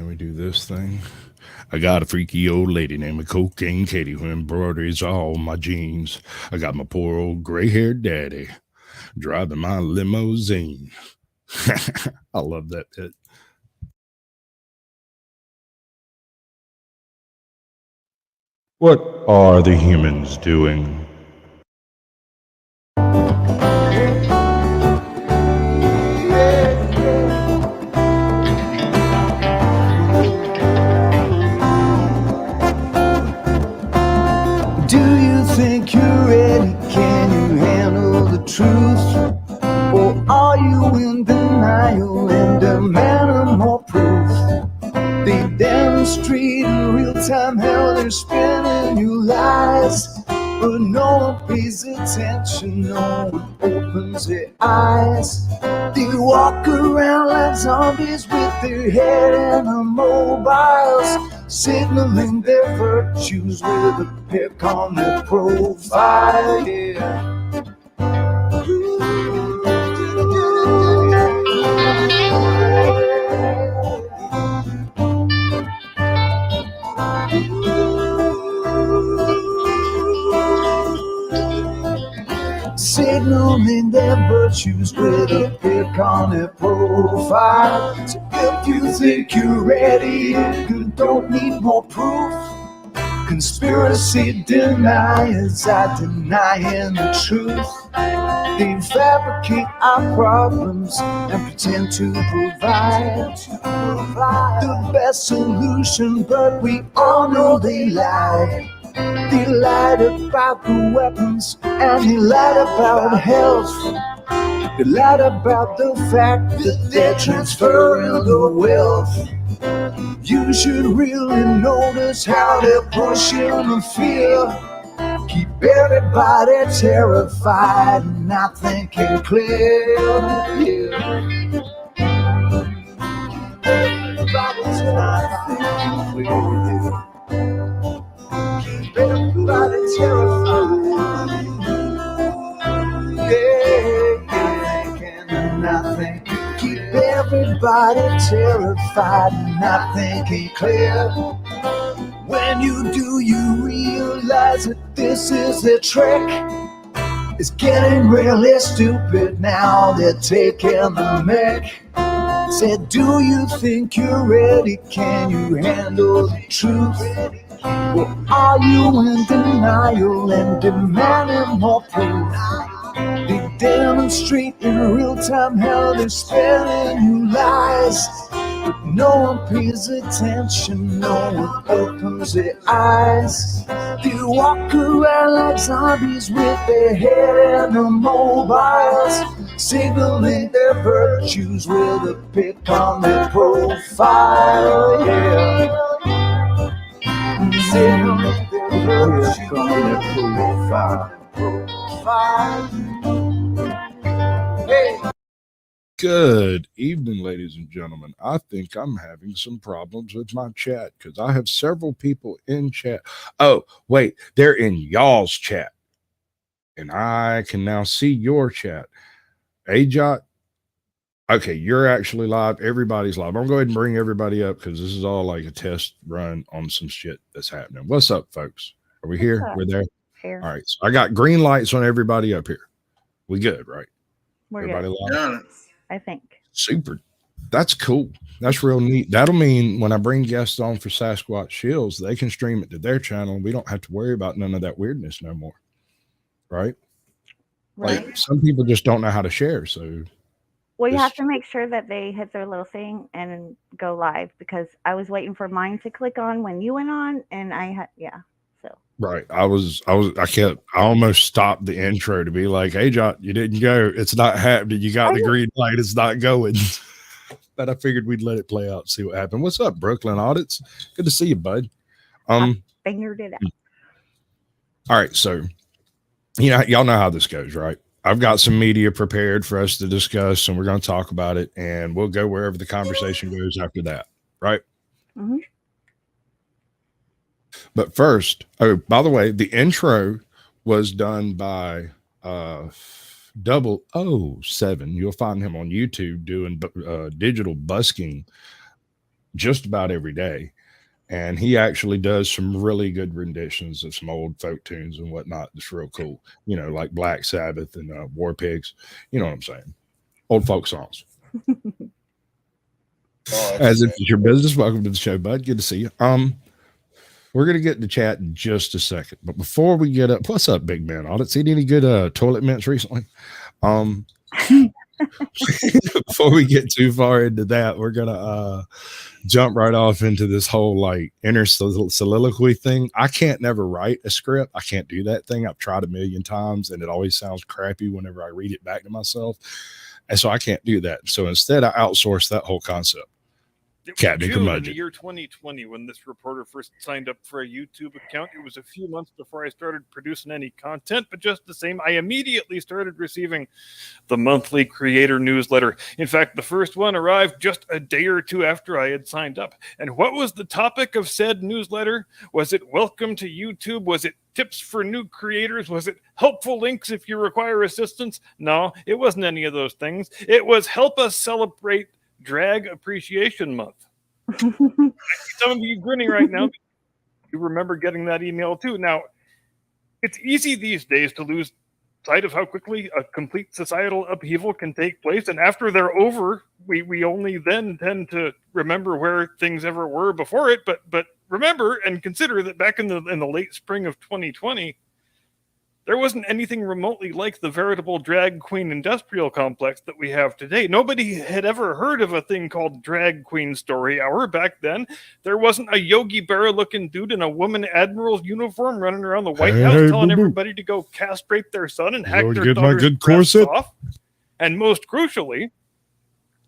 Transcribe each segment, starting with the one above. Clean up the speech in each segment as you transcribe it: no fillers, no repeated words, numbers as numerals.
we do this thing? I got a freaky old lady named Cocaine Katie who embroiders all my jeans. I got my poor old gray-haired daddy driving my limousine. I love that bit. What are the humans doing? Do you think you're ready? Can you handle the truth? Or are you in denial and demanding more proof? They demonstrate in real time how they're spinning you lies, but no one pays attention, no one opens their eyes. They walk around like zombies with their head in the mobiles, signaling their virtues with a pick on their profile. Yeah. Signaling their virtues with a pick on their profile. So if you think you're ready and you don't need more proof, conspiracy deniers are denying the truth. They fabricate our problems and pretend to provide the best solution, but we all know they lie. They lied about the weapons and they lied about health. They lied about the fact that they're transferring the wealth. You should really notice how they're pushing the fear. Keep everybody terrified and not thinking clear. Yeah. Everybody's not thinking clear. Keep everybody terrified. Yeah, can nothing. Keep everybody terrified and not thinking clear. When you do, you realize that this is the trick. It's getting really stupid now, they're taking the mic. Said, do you think you're ready? Can you handle the truth? Or are you in denial and demanding more proof? They demonstrate in real time how they're spelling you lies, but no one pays attention, no one opens their eyes. They walk around like zombies with their head in the mobiles, signaling their virtues with a pick on their profile. Yeah. Signaling their virtues on their profile. Hey. Good evening, ladies and gentlemen. I think I'm having some problems with my chat because I have several people in chat. Oh, wait, they're in y'all's chat. And I can now see your chat. Ajot, okay, you're actually live. Everybody's live. I'm going to go ahead and bring everybody up because this is all like a test run on some shit that's happening. What's up, folks? Are we here? We're there? Here. All right. So I got green lights on everybody up here. We good, right? We're Everybody good. live? I think. Super. That's cool. That's real neat. That'll mean when I bring guests on for Sasquatch Shields, they can stream it to their channel and we don't have to worry about none of that weirdness no more. Right? Right. Like some people just don't know how to share. So well, you have to make sure that they hit their little thing and go live because I was waiting for mine to click on when you went on and I had so right. I almost stopped the intro to be like, hey Jot, you didn't go. It's not happening. You got the green light, it's not going. But I figured we'd let it play out and see what happened. What's up, Brooklyn Audits? Good to see you, bud. I figured it out. All right, so y'all know how this goes, right? I've got some media prepared for us to discuss, and we're going to talk about it, and we'll go wherever the conversation goes after that, right? Mm-hmm. But first, oh, by the way, the intro was done by 007. You'll find him on YouTube doing digital busking just about every day. And he actually does some really good renditions of some old folk tunes and whatnot. It's real cool, like Black Sabbath and War Pigs. You know what I'm saying? Old folk songs. As if it's your business, welcome to the show, bud. Good to see you. We're gonna get to chat in just a second, but before we get up, what's up, big man? Audit, seen any good toilet mints recently? Before we get too far into that, we're gonna jump right off into this whole like inner soliloquy thing. I can't never write a script. I can't do that thing. I've tried a million times, and it always sounds crappy whenever I read it back to myself, and so I can't do that. So instead, I outsource that whole concept. Captain June in the year 2020, when this reporter first signed up for a YouTube account. It was a few months before I started producing any content, but just the same, I immediately started receiving the monthly creator newsletter. In fact, the first one arrived just a day or two after I had signed up. And what was the topic of said newsletter? Was it welcome to YouTube? Was it tips for new creators? Was it helpful links if you require assistance? No, it wasn't any of those things. It was help us celebrate Drag Appreciation Month. Some of you grinning right now. You remember getting that email too. Now, it's easy these days to lose sight of how quickly a complete societal upheaval can take place. And after they're over, we only then tend to remember where things ever were before it. But remember and consider that back in the late spring of 2020, there wasn't anything remotely like the veritable drag queen industrial complex that we have today. Nobody had ever heard of a thing called Drag Queen Story Hour back then. There wasn't a Yogi Berra-looking dude in a woman admiral's uniform running around the White House telling everybody to go castrate their son and hack their daughter's breasts off. And most crucially,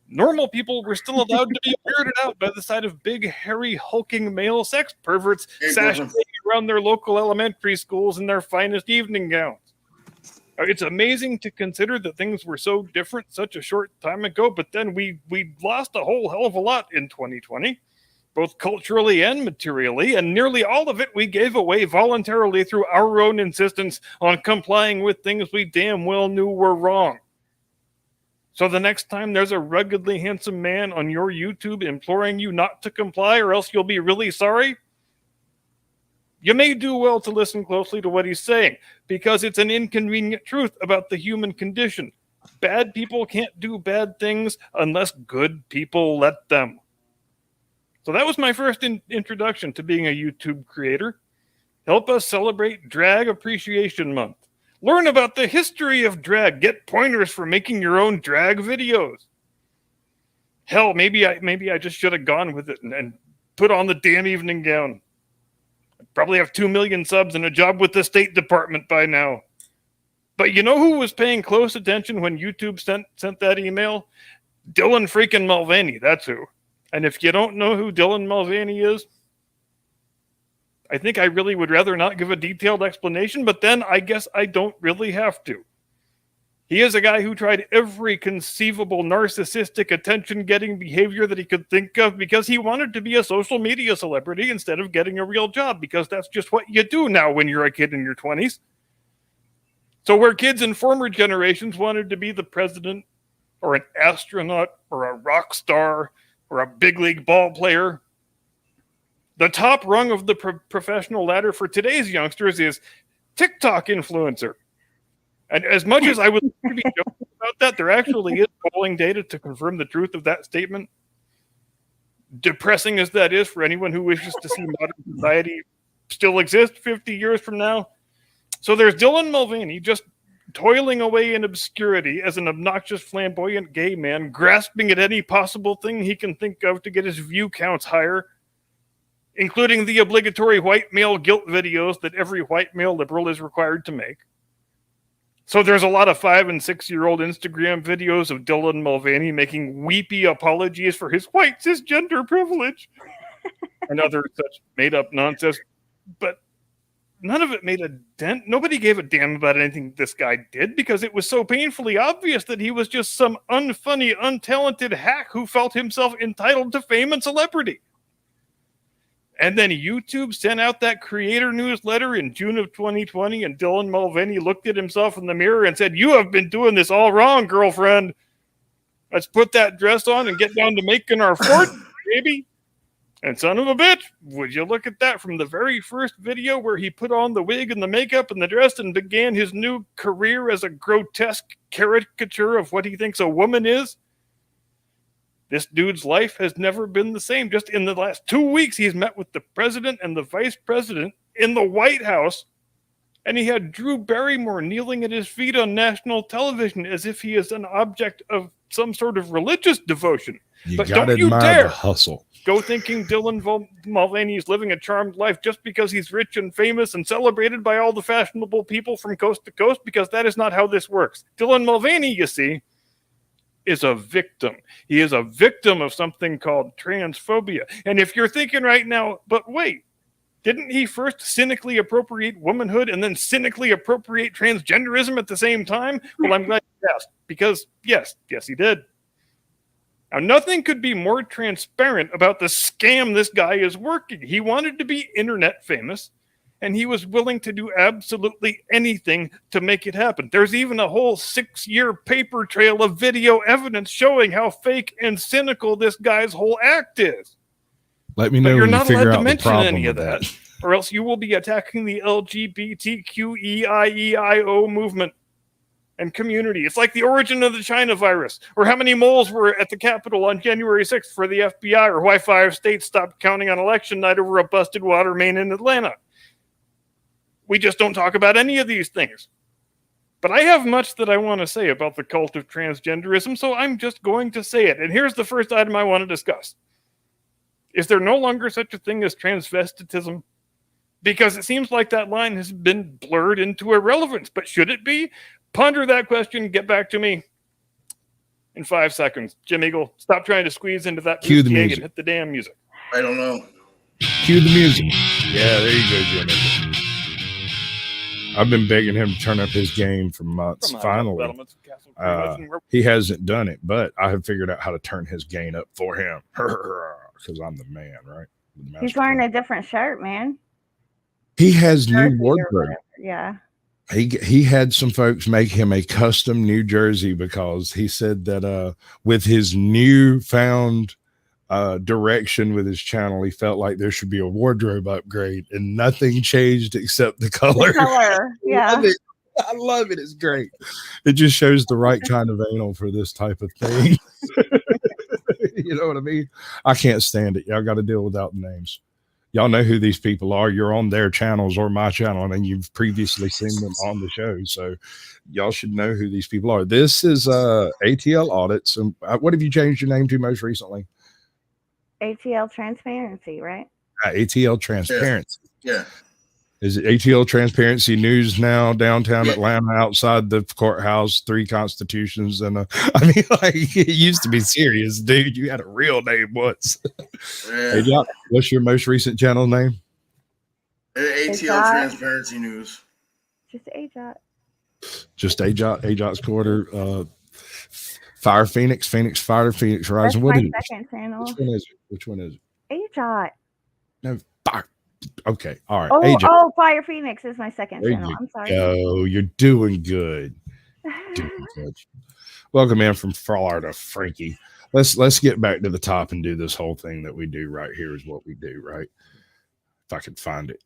normal people were still allowed to be weirded out by the sight of big, hairy, hulking male sex perverts sashaying around their local elementary schools in their finest evening gowns. It's amazing to consider that things were so different such a short time ago, but then we lost a whole hell of a lot in 2020, both culturally and materially, and nearly all of it we gave away voluntarily through our own insistence on complying with things we damn well knew were wrong. So the next time there's a ruggedly handsome man on your YouTube imploring you not to comply or else you'll be really sorry, you may do well to listen closely to what he's saying, because it's an inconvenient truth about the human condition. Bad people can't do bad things unless good people let them. So that was my first introduction to being a YouTube creator. Help us celebrate Drag Appreciation Month. Learn about the history of drag. Get pointers for making your own drag videos. Hell, maybe I just should have gone with it and put on the damn evening gown. I'd probably have 2 million subs and a job with the State Department by now. But you know who was paying close attention when YouTube sent that email? Dylan freaking Mulvaney, that's who. And if you don't know who Dylan Mulvaney is, I think I really would rather not give a detailed explanation, but then I guess I don't really have to. He is a guy who tried every conceivable narcissistic attention-getting behavior that he could think of because he wanted to be a social media celebrity instead of getting a real job, because that's just what you do now when you're a kid in your 20s. So where kids in former generations wanted to be the president or an astronaut or a rock star or a big league ball player, the top rung of the professional ladder for today's youngsters is TikTok influencer. And as much as I would be joking about that, there actually is polling data to confirm the truth of that statement. Depressing as that is for anyone who wishes to see modern society still exist 50 years from now. So there's Dylan Mulvaney just toiling away in obscurity as an obnoxious, flamboyant gay man, grasping at any possible thing he can think of to get his view counts higher, including the obligatory white male guilt videos that every white male liberal is required to make. So there's a lot of 5- and 6-year-old Instagram videos of Dylan Mulvaney making weepy apologies for his white cisgender privilege and other such made-up nonsense. But none of it made a dent. Nobody gave a damn about anything this guy did because it was so painfully obvious that he was just some unfunny, untalented hack who felt himself entitled to fame and celebrity. And then YouTube sent out that creator newsletter in June of 2020, and Dylan Mulvaney looked at himself in the mirror and said, "You have been doing this all wrong, girlfriend. Let's put that dress on and get down to making our fortune, baby." And son of a bitch, would you look at that, from the very first video where he put on the wig and the makeup and the dress and began his new career as a grotesque caricature of what he thinks a woman is? This dude's life has never been the same. Just in the last 2 weeks, he's met with the president and the vice president in the White House, and he had Drew Barrymore kneeling at his feet on national television as if he is an object of some sort of religious devotion. But don't you dare hustle. Go thinking Dylan Mulvaney is living a charmed life just because he's rich and famous and celebrated by all the fashionable people from coast to coast, because that is not how this works. Dylan Mulvaney, you see, is a victim. He is a victim of something called transphobia. And if you're thinking right now, but wait, didn't he first cynically appropriate womanhood and then cynically appropriate transgenderism at the same time? Well, I'm glad you asked, because yes, he did. Now, nothing could be more transparent about the scam this guy is working. He wanted to be internet famous, and he was willing to do absolutely anything to make it happen. There's even a whole 6-year paper trail of video evidence showing how fake and cynical this guy's whole act is. Let me know. But you're when not you figure allowed to out mention the problem any of with that, or else you will be attacking the LGBTQEIEIO movement and community. It's like the origin of the China virus, or how many moles were at the Capitol on January 6th for the FBI, or why 5 states stopped counting on election night over a busted water main in Atlanta. We just don't talk about any of these things. But I have much that I want to say about the cult of transgenderism, so I'm just going to say it. And here's the first item I want to discuss. Is there no longer such a thing as transvestitism? Because it seems like that line has been blurred into irrelevance, but should it be? Ponder that question. Get back to me in 5 seconds. Jim Eagle, stop trying to squeeze into that Cue the egg music. and hit the damn music. I don't know. Cue the music. Yeah, there you go, Jim. I've been begging him to turn up his game for months. Finally, he hasn't done it, but I have figured out how to turn his gain up for him because I'm the man, right? He's wearing a different shirt, man. He has new wardrobe. Yeah. He had some folks make him a custom New Jersey because he said that with his newfound direction with his channel, he felt like there should be a wardrobe upgrade, and nothing changed except the color. Yeah. I love it. It's great. It just shows the right kind of anal for this type of thing. You know what I mean? I can't stand it. Y'all got to deal without names. Y'all know who these people are. You're on their channels or my channel, and you've previously seen them on the show. So y'all should know who these people are. This is ATL Audits. And what have you changed your name to most recently? ATL Transparency, right? ATL Transparency. Yeah. Is it ATL Transparency News now, downtown Atlanta, outside the courthouse, 3 constitutions? And I mean, like, it used to be serious, dude. You had a real name once. Yeah. Hey, Doc, what's your most recent channel name? ATL Transparency News. Just AJOT. Just AJOT's Quarter. Fire Phoenix, Fire Phoenix Rising. That's What my is second channel. Which one is it? AJOT. No, Fire. Okay, all right. Oh, Fire Phoenix is my second There channel. I'm sorry. Go. You're doing good. Doing good. Welcome in from Florida, Frankie. Let's get back to the top and do this whole thing that we do right here is what we do, right? If I could find it.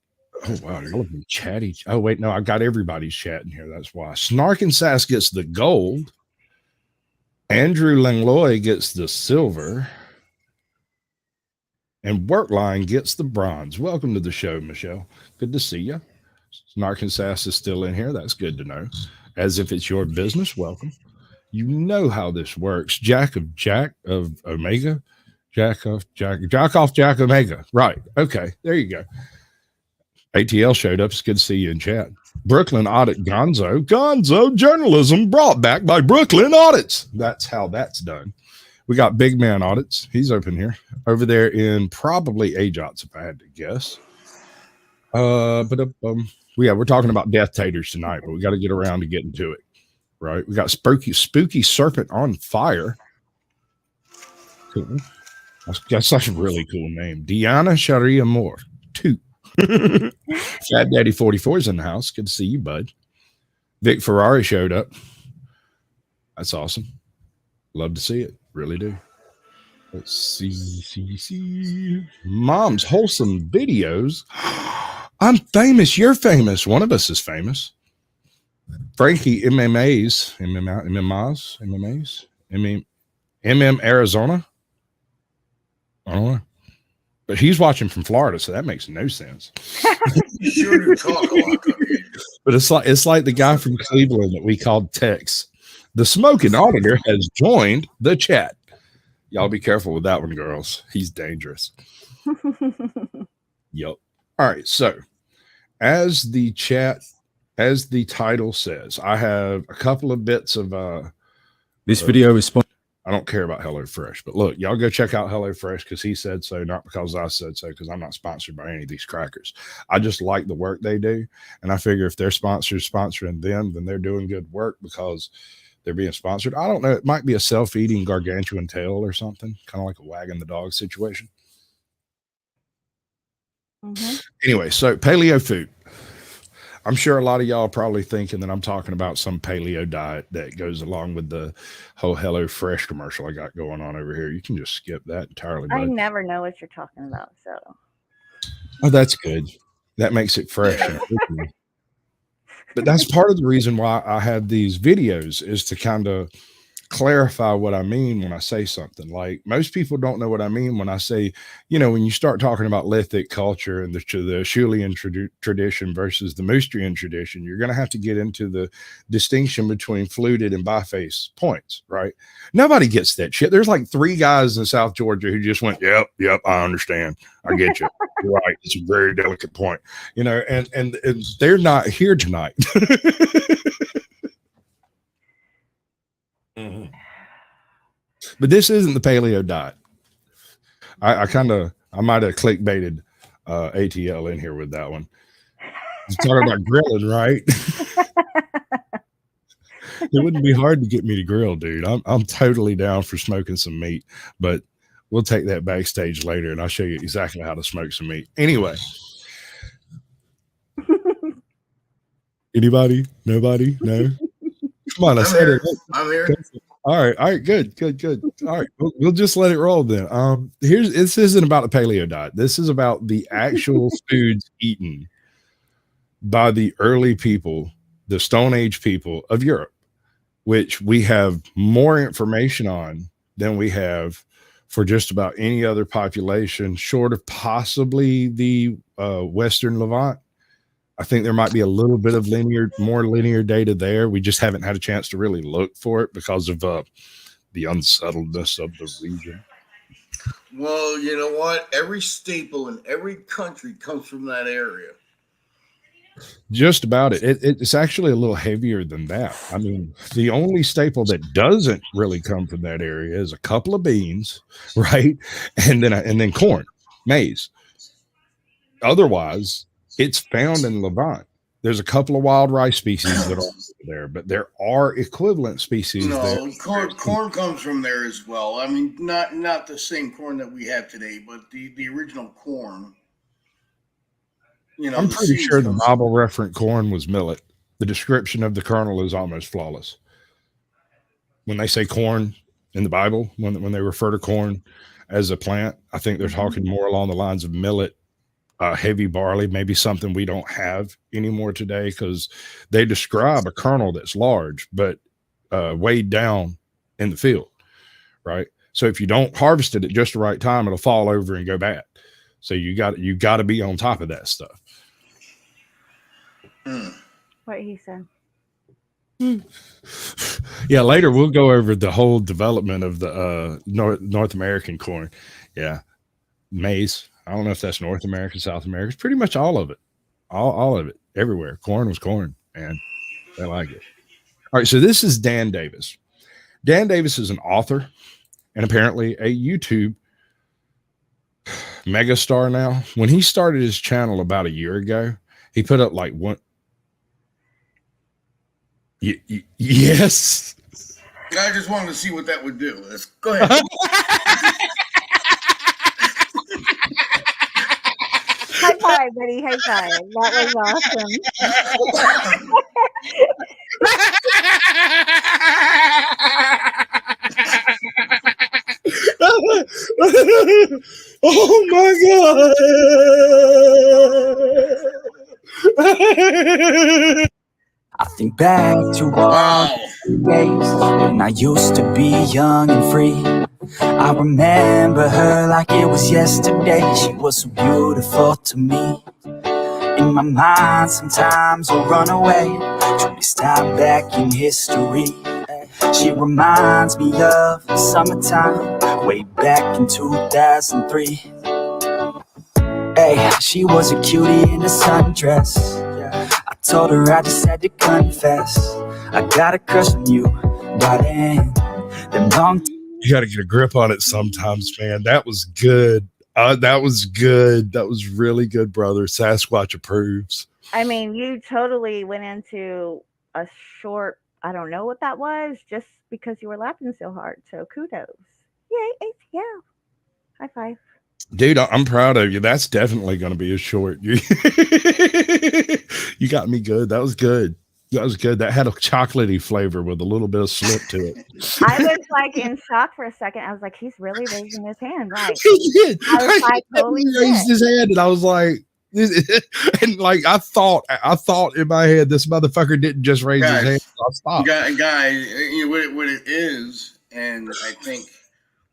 Oh, wow. Y'all have been chatty. Oh, wait. No, I got everybody's chat in here. That's why. Snark and Sass gets the gold. Andrew Langlois gets the silver. And Workline gets the bronze. Welcome to the show, Michelle. Good to see you. Snark and Sass is still in here. That's good to know. As if it's your business, welcome. You know how this works. Jack of Omega. Jack off Jack Omega. Right. Okay. There you go. ATL showed up. It's good to see you in chat. Brooklyn Audit Gonzo journalism brought back by Brooklyn Audits. That's how that's done. We got Big Man Audits. He's open here. Over there in probably AJOTS, if I had to guess. We're talking about DeathTaters tonight, but we got to get around to getting to it. Right? We got Spooky Serpent on Fire. Cool. That's such a really cool name. Deanna Sharia Moore. 2. Fat Daddy 44 is in the house. Good to see you, bud. Vic Ferrari showed up. That's awesome. Love to see it. Really do. Let's see. Mom's wholesome videos. I'm famous. You're famous. One of us is famous. Frankie MMAs, Arizona. I don't know. But he's watching from Florida, so that makes no sense. You sure do talk a lot. But it's like the guy from Cleveland that we called Tex. The smoking auditor has joined the chat. Y'all be careful with that one, girls. He's dangerous. Yep. All right. So as the title says, I have a couple of bits of this video is sponsored. I don't care about HelloFresh, but look, y'all go check out HelloFresh because he said so, not because I said so, because I'm not sponsored by any of these crackers. I just like the work they do. And I figure if their sponsors sponsoring them, then they're doing good work because they're being sponsored. I don't know. It might be a self-eating gargantuan tail or something, kind of like a wagging the dog situation. Mm-hmm. Anyway, so Paleofood. I'm sure a lot of y'all are probably thinking that I'm talking about some paleo diet that goes along with the whole HelloFresh commercial I got going on over here. You can just skip that entirely. I never know what you're talking about. So. Oh, that's good. That makes it fresh. But that's part of the reason why I have these videos, is to kind of clarify what I mean when I say something. Like, most people don't know what I mean when I say, when you start talking about lithic culture and the Schulian tradition versus the Moostrian tradition, you're going to have to get into the distinction between fluted and biface points, right? Nobody gets that shit. There's like 3 guys in South Georgia who just went, yep, I understand. I get you. You're right. It's a very delicate point, and they're not here tonight. Mm-hmm. But this isn't the paleo diet. I might have clickbaited ATL in here with that one. He's talking about grilling, right? It wouldn't be hard to get me to grill, dude. I'm totally down for smoking some meat, but we'll take that backstage later and I'll show you exactly how to smoke some meat. Anyway. Anybody? Nobody? No? Come on, I said it. I'm here. All right, good. All right, we'll just let it roll then. This isn't about the paleo diet. This is about the actual foods eaten by the early people, the Stone Age people of Europe, which we have more information on than we have for just about any other population, short of possibly the Western Levant. I think there might be a little bit of more linear data there. We just haven't had a chance to really look for it because of the unsettledness of the region. Well, you know what? Every staple in every country comes from that area. Just about it. It's actually a little heavier than that. I mean, the only staple that doesn't really come from that area is a couple of beans, right? And then corn, maize. Otherwise, it's found in Levant. There's a couple of wild rice species that are there, but there are equivalent species there. Corn comes from there as well. I mean, not the same corn that we have today, but the original corn. I'm pretty sure the Bible referent corn was millet. The description of the kernel is almost flawless. When they say corn in the Bible, when they refer to corn as a plant, I think they're talking more along the lines of millet. Heavy barley, maybe something we don't have anymore today, because they describe a kernel that's large but weighed down in the field, right? So if you don't harvest it at just the right time, it'll fall over and go bad. So you got to be on top of that stuff. What he said. Yeah, later we'll go over the whole development of the North American corn. Yeah, maize. I don't know if that's North America, South America. It's pretty much all of it. All of it. Everywhere. Corn was corn, and they like it. All right, so this is Dan Davis. Dan Davis is an author and apparently a YouTube megastar now. When he started his channel about a year ago, he put up like one. Yes. I just wanted to see what that would do. Let's go ahead. High five, buddy. High five. That was awesome. Oh my God. I think back to all the days when I used to be young and free. I remember her like it was yesterday. She was so beautiful to me. In my mind sometimes I'll run away, trying to stop back in history. She reminds me of the summertime, way back in 2003. Hey, she was a cutie in a sundress. I told her I just had to confess, I got a crush on you, darling. Them long You got to get a grip on it sometimes, man. That was good. That was good. That was really good, brother. Sasquatch approves. I mean, you totally went into a short, I don't know what that was, just because you were laughing so hard. So kudos. Yay, ATL. High five. Dude, I'm proud of you. That's definitely going to be a short. You got me good. That was good. That was good. That had a chocolatey flavor with a little bit of slip to it. I was like in shock for a second. I was like, he's really raising his hand, right? He did. I was like, holy He raised his hand, and I was like, and like I thought in my head, this motherfucker didn't just raise his hand. So I stopped. Guys, you know what it is, and I think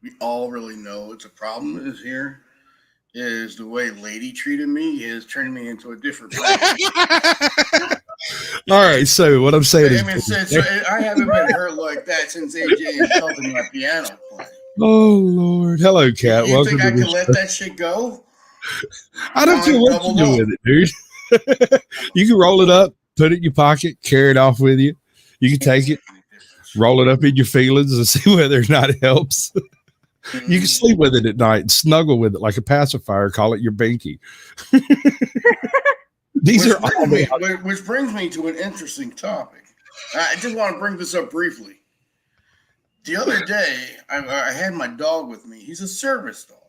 we all really know it's a problem is here, is the way Lady treated me is turning me into a different person. All right, so what I'm saying is, I haven't been hurt like that since AJ insulted my piano play. Oh Lord, hello, Cat. You Welcome think I to the can let show. that shit go? I don't care what you do with it, dude. You can roll it up, put it in your pocket, carry it off with you. You can take it, roll it up in your feelings, and see whether or not it helps. You can sleep with it at night and snuggle with it like a pacifier. Call it your binky. Which brings me to an interesting topic. I just want to bring this up briefly. The other day, I had my dog with me. He's a service dog.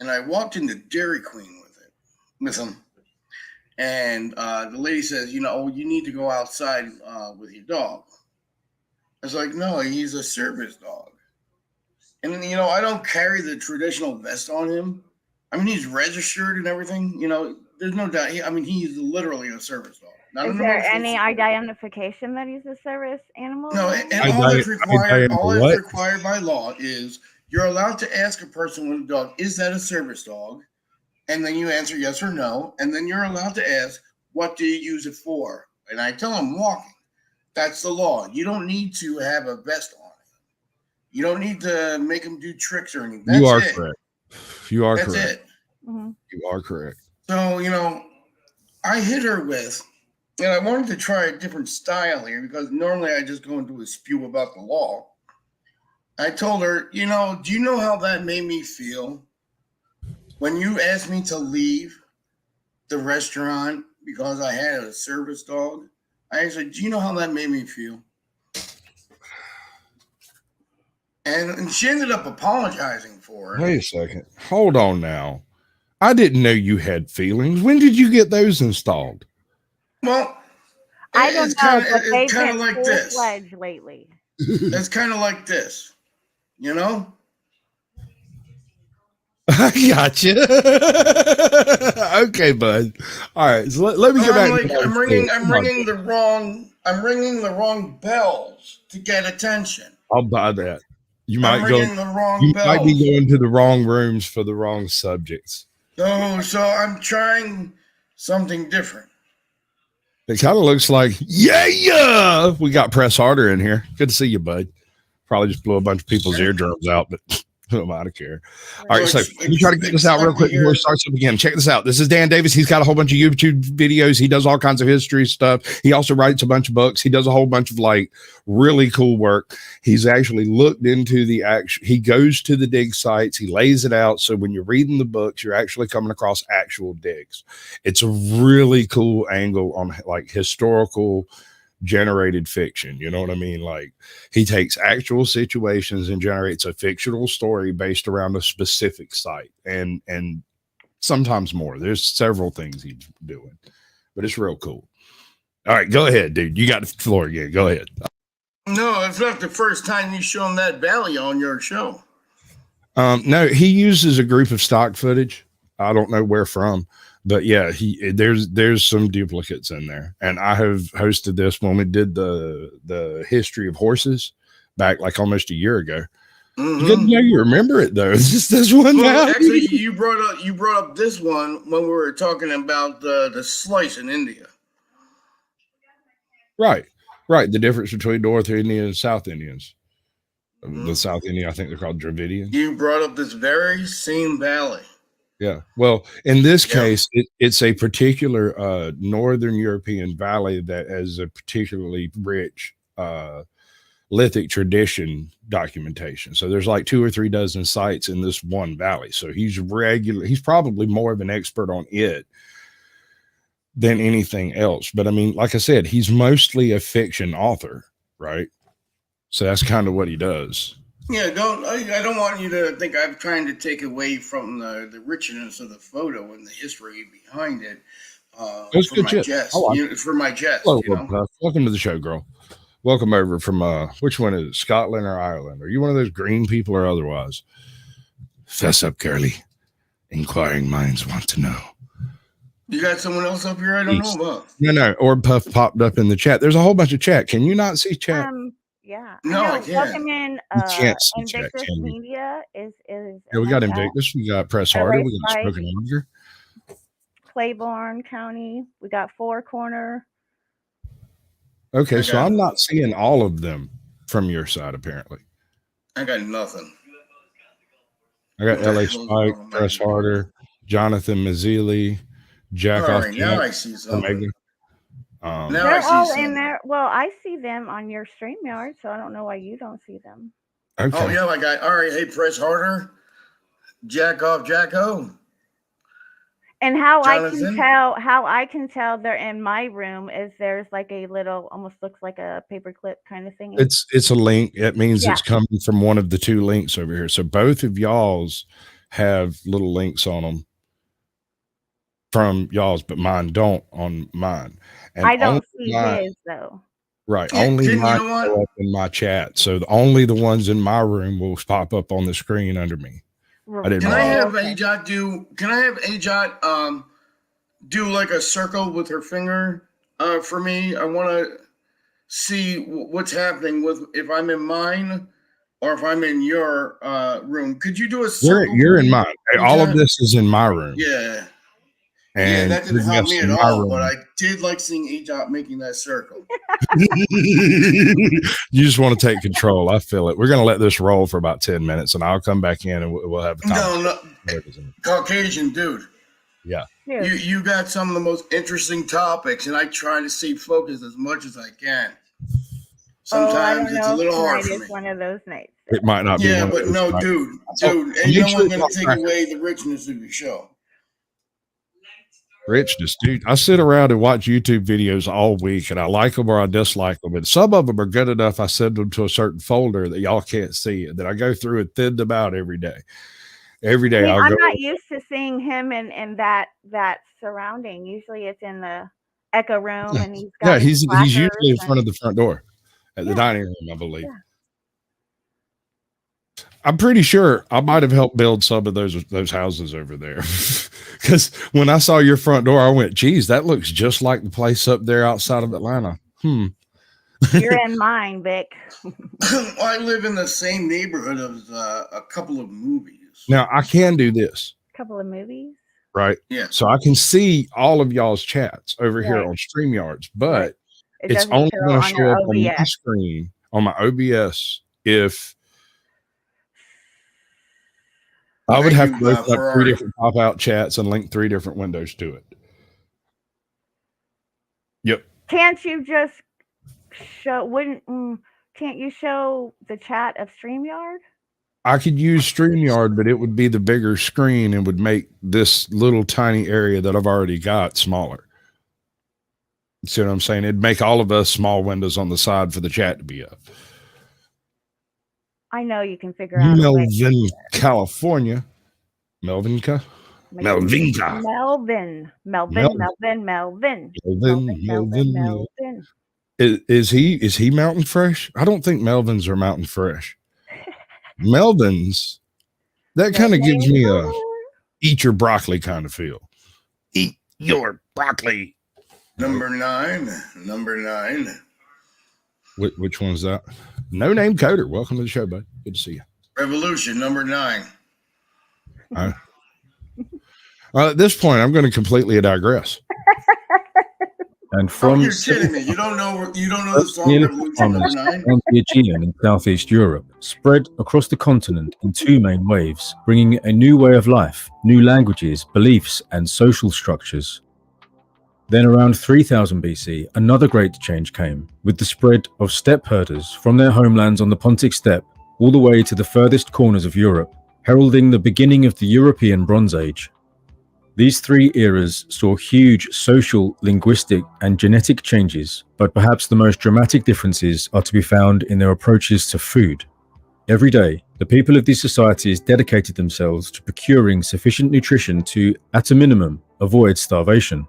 And I walked into Dairy Queen with him. And the lady says, you need to go outside with your dog. I was like, no, he's a service dog. And, I don't carry the traditional vest on him. I mean, he's registered and everything. There's no doubt. He's literally a service dog. Is there any identification that he's a service animal? No, and all that's required by law is you're allowed to ask a person with a dog, is that a service dog? And then you answer yes or no. And then you're allowed to ask, what do you use it for? And I tell them walking. That's the law. You don't need to have a vest on. You don't need to make them do tricks or anything. That's correct. You are That's correct. it. Mm-hmm. You are correct. So, I hit her with, and I wanted to try a different style here because normally I just go into a spew about the law. I told her, do you know how that made me feel when you asked me to leave the restaurant because I had a service dog? I said, do you know how that made me feel? And she ended up apologizing for it. Wait a second. Hold on now. I didn't know you had feelings. When did you get those installed? Well, I don't know, but they've been like this full-fledged lately. It's kind of like this, I got you. Okay, bud. All right, so let me get back. I'm ringing the wrong bells to get attention. I'll buy that. You might might be going to the wrong rooms for the wrong subjects. So I'm trying something different. It kind of looks like, yeah. We got Press Harder in here. Good to see you, bud. Probably just blew a bunch of people's eardrums out, but who am I to care? All right, so let me try to get this out real quick before we start up again. Check this out. This is Dan Davis. He's got a whole bunch of YouTube videos. He does all kinds of history stuff. He also writes a bunch of books. He does a whole bunch of really cool work. He's actually looked into he goes to the dig sites. He lays it out. So when you're reading the books, you're actually coming across actual digs. It's a really cool angle on historical generated fiction. You know what I mean? He takes actual situations and generates a fictional story based around a specific site and sometimes more. There's several things he's doing, but it's real cool. All right, go ahead, dude. You got the floor again. Go ahead. No, it's not the first time you've shown that valley on your show. No, he uses a group of stock footage. I don't know where from, but yeah, there's some duplicates in there. And I have hosted this when we did the history of horses back like almost a year ago. Good to know you remember it though. It's just this one. Well, actually, you brought up this one when we were talking about the slice in India. Right. The difference between North Indians and South Indians. The South Indian, I think they're called Dravidians. You brought up this very same valley. Yeah. Well, in this case, it's a particular Northern European valley that has a particularly rich lithic tradition documentation. So there's like 2 or 3 dozen sites in this one valley. So he's probably more of an expert on it than anything else. But I mean, like I said, he's mostly a fiction author, right? So that's kind of what he does. Yeah, I don't want you to think I'm trying to take away from the richness of the photo and the history behind it. For my jest. For my jest. Hello, welcome to the show, girl. Welcome over from which one is it? Scotland or Ireland? Are you one of those green people or otherwise? Fess up, girly. Inquiring minds want to know. You got someone else up here I don't know about? No. Orb Puff popped up in the chat. There's a whole bunch of chat. Can you not see chat? Yeah. No, I can't. Welcome in. Invictus Media is. Yeah, we got Invictus. We got Press Harder. We got Spoken Longer. Claiborne County. We got Four Corner. Okay, so I'm not seeing all of them from your side, apparently. I got nothing. I got LA Spike, Press Harder, Jonathan Mazzilli, Jack Off. Now I see something. They're all in there. Well, I see them on your StreamYard, so I don't know why you don't see them. Okay. Oh yeah, all right. Hey, Press Harder, Jack Off, Jacko. And how I can tell they're in my room is there's like a little, almost looks like a paperclip kind of thing. It's a link. It means it's coming from one of the 2 links over here. So both of y'all's have little links on them from y'all's, but mine don't on mine. And I don't see his though. Right. Only mine show up in my chat. So only the ones in my room will pop up on the screen under me. Can I have Ajot do like a circle with her finger for me? I want to see what's happening with if I'm in mine or if I'm in your room. Could you do a circle? You're in mine. All of this is in my room. Yeah. And that didn't help me at all, but I did like seeing Ajot making that circle. You just want to take control. I feel it. We're going to let this roll for about 10 minutes, and I'll come back in and we'll have a time. No. Caucasian dude. Yeah. You got some of the most interesting topics, and I try to stay focused as much as I can. Sometimes it's a little hard for me. One of those nights. It might not be. Yeah, but no, dude, and no one's going to take away the richness of your show. Richness, dude. I sit around and watch YouTube videos all week, and I like them or I dislike them. And some of them are good enough. I send them to a certain folder that y'all can't see, and then I go through and thin them out every day. Every day, I'm not used to seeing him in that surrounding. Usually, it's in the Echo room, and he's got he's usually in front of the front door at the dining room, I believe. Yeah. I'm pretty sure I might have helped build some of those houses over there. Because when I saw your front door, I went, geez, that looks just like the place up there outside of Atlanta. You're in mine, Vic. I live in the same neighborhood as a couple of movies. Now, I can do this. A couple of movies? Right? Yeah. So I can see all of y'all's chats over here on StreamYards, but it's only going to show up on my screen, on my OBS, if I would have to open up 3 different pop-out chats and link 3 different windows to it. Yep. Can't you just can't you show the chat of StreamYard? I could use StreamYard, but it would be the bigger screen and would make this little tiny area that I've already got smaller. See what I'm saying? It'd make all of us small windows on the side for the chat to be up. I know you can figure out. Melvin, California. Melvinka. Is he Mountain Fresh? I don't think Melvins are Mountain Fresh. Melvins That kind of gives me a Folklore. eat your broccoli kind of feel. Eat your broccoli. Number 9. Which one's that? No Name Coder. Welcome to the show, bud. Good to see you. Revolution, number 9. At this point, I'm going to completely digress. And Oh, from you're kidding me. You don't know the song Neolithic Revolution number farmers 9? around the Aegean in Southeast Europe spread across the continent in 2 main waves, bringing a new way of life, new languages, beliefs, and social structures. Then around 3000 BC, another great change came, with the spread of steppe herders from their homelands on the Pontic steppe all the way to the furthest corners of Europe, heralding the beginning of the European Bronze Age. These 3 eras saw huge social, linguistic, and genetic changes, but perhaps the most dramatic differences are to be found in their approaches to food. Every day, the people of these societies dedicated themselves to procuring sufficient nutrition to, at a minimum, avoid starvation.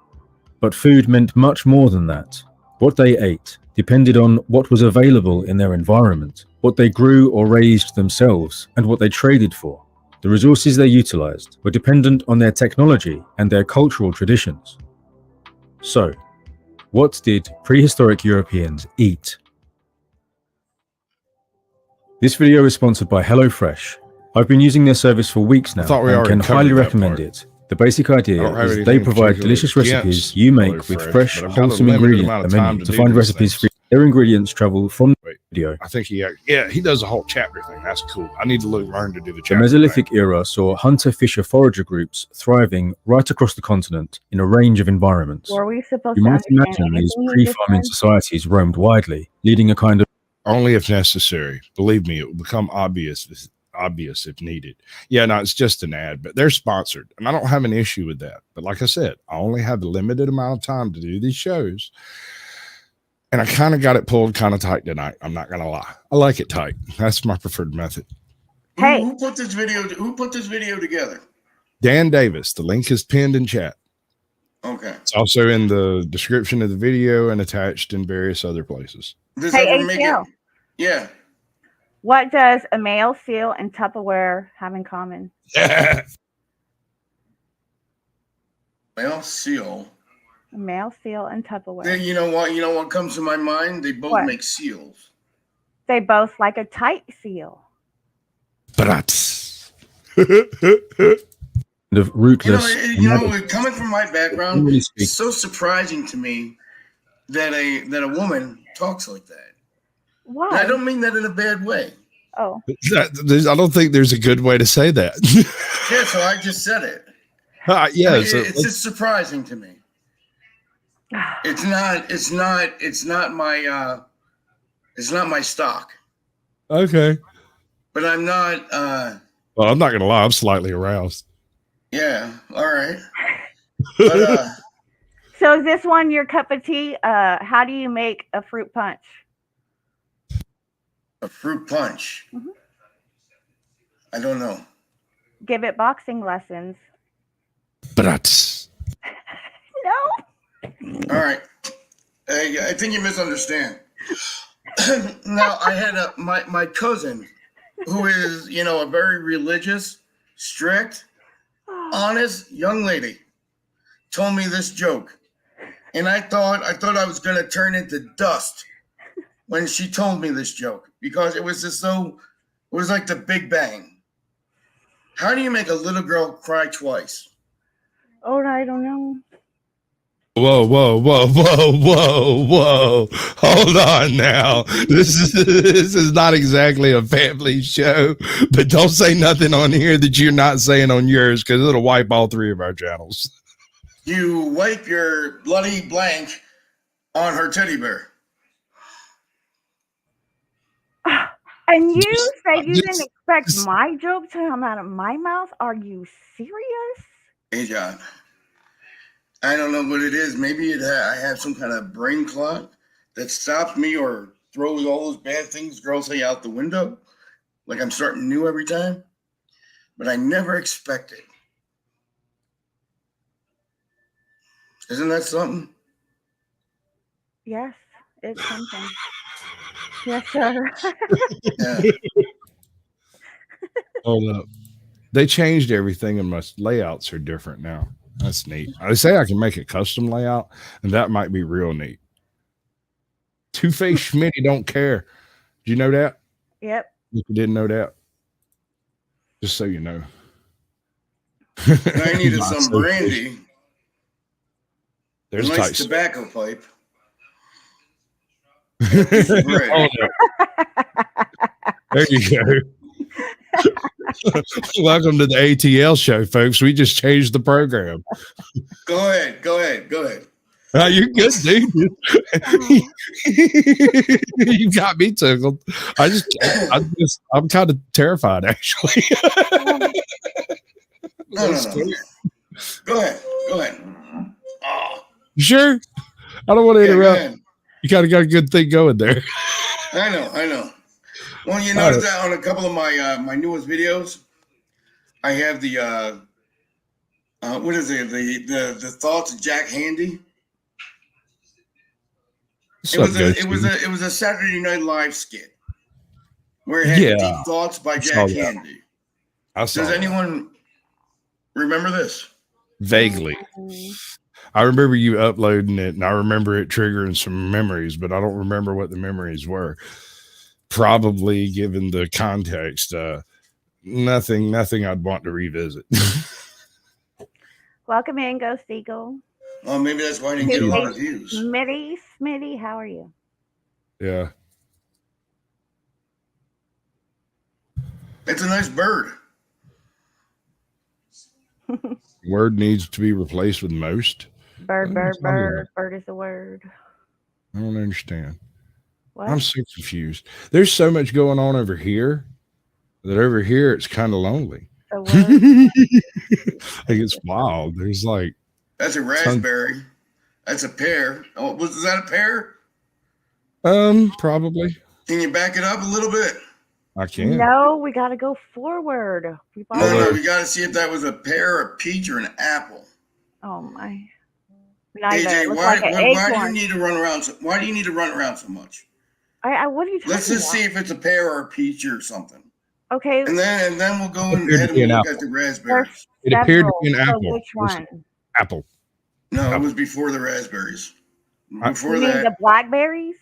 But food meant much more than that. What they ate depended on what was available in their environment, what they grew or raised themselves, and what they traded for. The resources they utilized were dependent on their technology and their cultural traditions. So, what did prehistoric Europeans eat? This video is sponsored by HelloFresh. I've been using their service for weeks now and can highly recommend it. The basic idea is they provide delicious recipes you make with fresh, wholesome ingredients on the menu. To find recipes for their ingredients travel from the video. I think he does a whole chapter thing. That's cool. I need to learn to do the The chapter Mesolithic thing. era saw hunter-fisher-forager groups thriving right across the continent in a range of environments. Were we supposed You to might understand imagine these anything you just pre-farming said? societies roamed widely, leading a kind of Only if necessary. Believe me, it will become obvious if needed. Yeah, no, it's just an ad, but they're sponsored, and I don't have an issue with that. But like I said, I only have a limited amount of time to do these shows, and I kind of got it pulled kind of tight tonight. I'm not gonna lie. I like it tight. That's my preferred method. Hey. Who put this video together? Dan Davis. The link is pinned in chat. Okay. It's also in the description of the video and attached in various other places. Does Hey, ever make it? ATL. Yeah. What does a male seal and Tupperware have in common? Male seal. A male seal and Tupperware. You know what comes to my mind? They both make seals. They both like a tight seal. But of rootless. Coming from my background, it's so surprising to me that a woman talks like that. Why? And I don't mean that in a bad way. Oh. I don't think there's a good way to say that. Yeah, so I just said it. Yeah, it's just surprising to me. It's not my stock. Okay. But I'm not well, I'm not gonna lie, I'm slightly aroused. Yeah, all right. But so is this one your cup of tea? How do you make a fruit punch? A fruit punch. Mm-hmm. I don't know. Give it boxing lessons. But no. All right. I think you misunderstand. Now, I had my cousin, who is, a very religious, strict, honest young lady, told me this joke. And I thought I was going to turn into dust when she told me this joke, because it was just it was like the Big Bang. How do you make a little girl cry twice? Oh, I don't know. Whoa. Hold on now. This is not exactly a family show, but don't say nothing on here that you're not saying on yours, because it'll wipe all 3 of our channels. You wipe your bloody blank on her teddy bear. And you said you didn't expect my joke to come out of my mouth? Are you serious? Hey, John. I don't know what it is. Maybe I have some kind of brain clot that stops me or throws all those bad things girls say out the window. Like I'm starting new every time. But I never expected. Isn't that something? Yes, it's something. Yes, sir. Yeah. Hold up. They changed everything and my layouts are different now. That's neat. I say I can make a custom layout, and that might be real neat. Two-Face Schmitty don't care. Do you know that? Yep. If you didn't know that, just so you know. I needed some brandy. There's a nice Tyson. tobacco pipe. Oh, there you go. Welcome to the ATL show, folks. We just changed the program. Go ahead. You're good, dude. You got me tickled. I'm kind of terrified, actually. No. Go ahead. Oh. You sure? I don't want to interrupt. You kind of got a good thing going there. I know. Well, you notice that on a couple of my newest videos, I have the what is it? The thoughts of Jack Handy. It was a Saturday Night Live skit where it had Deep Thoughts by Jack Handy. Does anyone remember this? Vaguely. I remember you uploading it, and I remember it triggering some memories, but I don't remember what the memories were. Probably, given the context, nothing I'd want to revisit. Welcome in, Ghost Eagle. Oh, maybe that's why I didn't get a lot of views. Smitty, how are you? Yeah. It's a nice bird. Word needs to be replaced with most. Bird. Bird is the word. I don't understand. What? I'm so confused. There's so much going on over here that over here it's kind of lonely. Like it's wild. There's like that's a raspberry. That's a pear. Oh, was that a pear? Probably. Can you back it up a little bit? I can. No, we got to go forward. No, we got to see if that was a pear, a peach, or an apple. Oh my! Neither. AJ, why do you need to run around? Why do you need to run around so much? What are you talking about? Let's just see if it's a pear or a peach or something. Okay. And then we'll go ahead and look at the raspberries. It appeared to be an apple. So which one? Apple. No, it was before the raspberries. Before you that, mean the blackberries.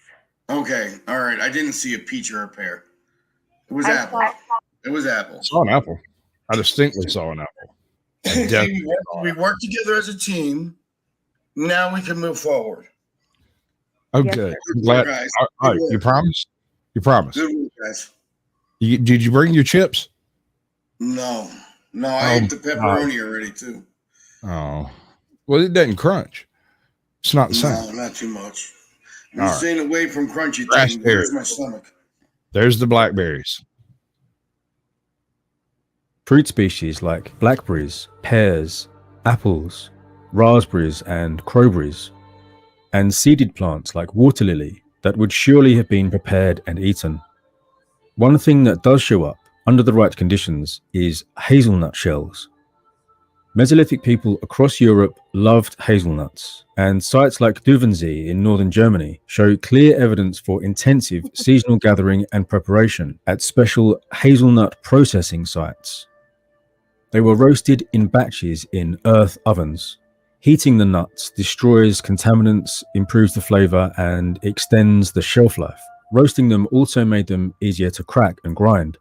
Okay, all right. I didn't see a peach or a pear. It was apple. It was apple. I saw an apple. I distinctly saw an apple. We work together as a team. Now we can move forward. Okay. Yes, I'm glad. All right. You promise? You promise? Good work, guys. Did you bring your chips? No. I ate the pepperoni already too. Oh, well, it doesn't crunch. It's not the same. No, not too much. I'm staying away from crunchy things. There's my stomach. There's the blackberries. Fruit species like blackberries, pears, apples, raspberries, and crowberries, and seeded plants like water lily that would surely have been prepared and eaten. One thing that does show up under the right conditions is hazelnut shells. Mesolithic people across Europe loved hazelnuts, and sites like Duvensee in northern Germany show clear evidence for intensive seasonal gathering and preparation at special hazelnut processing sites. They were roasted in batches in earth ovens. Heating the nuts destroys contaminants, improves the flavor, and extends the shelf life. Roasting them also made them easier to crack and grind.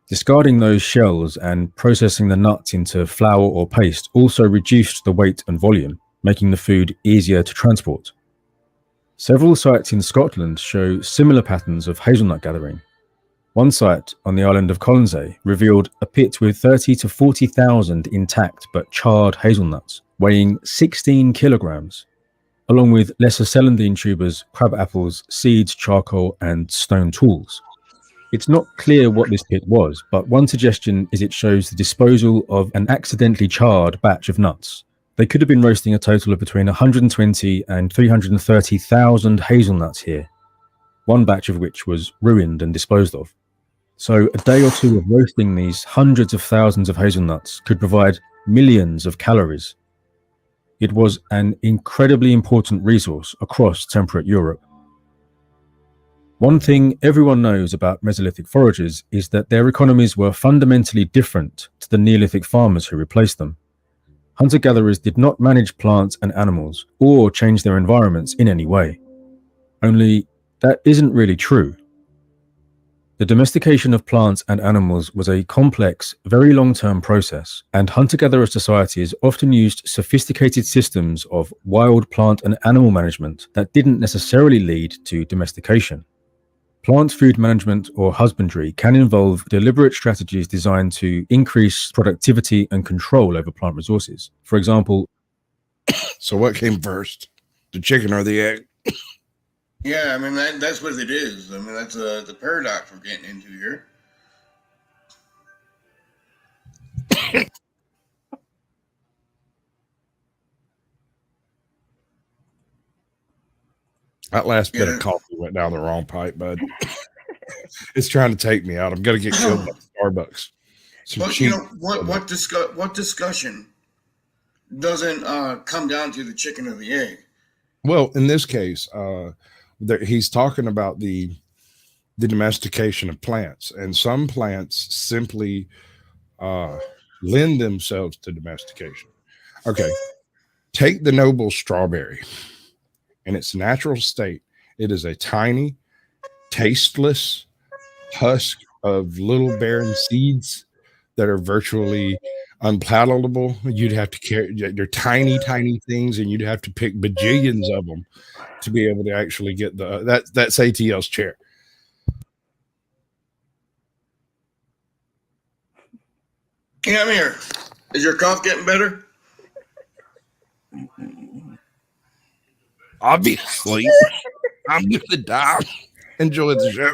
Discarding those shells and processing the nuts into flour or paste also reduced the weight and volume, making the food easier to transport. Several sites in Scotland show similar patterns of hazelnut gathering. One site on the island of Colonsay revealed a pit with 30 to 40,000 intact but charred hazelnuts, weighing 16 kilograms, along with lesser celandine tubers, crab apples, seeds, charcoal, and stone tools. It's not clear what this pit was, but one suggestion is it shows the disposal of an accidentally charred batch of nuts. They could have been roasting a total of between 120 and 330,000 hazelnuts here, one batch of which was ruined and disposed of. So a day or two of roasting these hundreds of thousands of hazelnuts could provide millions of calories. It was an incredibly important resource across temperate Europe. One thing everyone knows about Mesolithic foragers is that their economies were fundamentally different to the Neolithic farmers who replaced them. Hunter-gatherers did not manage plants and animals or change their environments in any way. Only that isn't really true. The domestication of plants and animals was a complex, very long-term process, and hunter-gatherer societies often used sophisticated systems of wild plant and animal management that didn't necessarily lead to domestication. Plant food management or husbandry can involve deliberate strategies designed to increase productivity and control over plant resources. For example, So what came first, the chicken or the egg? Yeah, I mean that's what it is. I mean that's the paradox we're getting into here. That last bit of coffee went down the wrong pipe, bud. It's trying to take me out. I'm gonna get killed by Starbucks. But you know what discussion doesn't come down to the chicken or the egg? Well, in this case, he's talking about the domestication of plants, and some plants simply lend themselves to domestication. Okay, take the noble strawberry. In its natural state, it is a tiny, tasteless husk of little barren seeds that are virtually unpalatable. You'd have to carry, they're tiny, tiny things, and you'd have to pick bajillions of them to be able to actually get that's ATL's chair. Yeah, I'm here. Is your cough getting better? Obviously, I'm gonna die. Enjoy the show.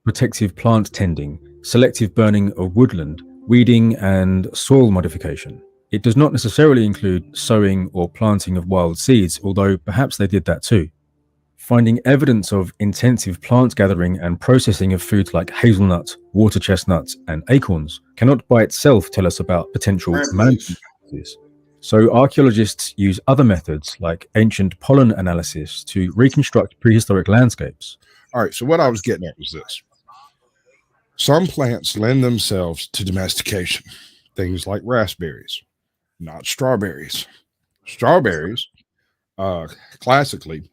Protective plant tending, selective burning of woodland, weeding, and soil modification. It does not necessarily include sowing or planting of wild seeds, although perhaps they did that too. Finding evidence of intensive plant gathering and processing of foods like hazelnut, water chestnuts, and acorns cannot by itself tell us about potential management practices. So archaeologists use other methods like ancient pollen analysis to reconstruct prehistoric landscapes. All right, so what I was getting at was this. Some plants lend themselves to domestication, things like raspberries, not strawberries. Strawberries, classically,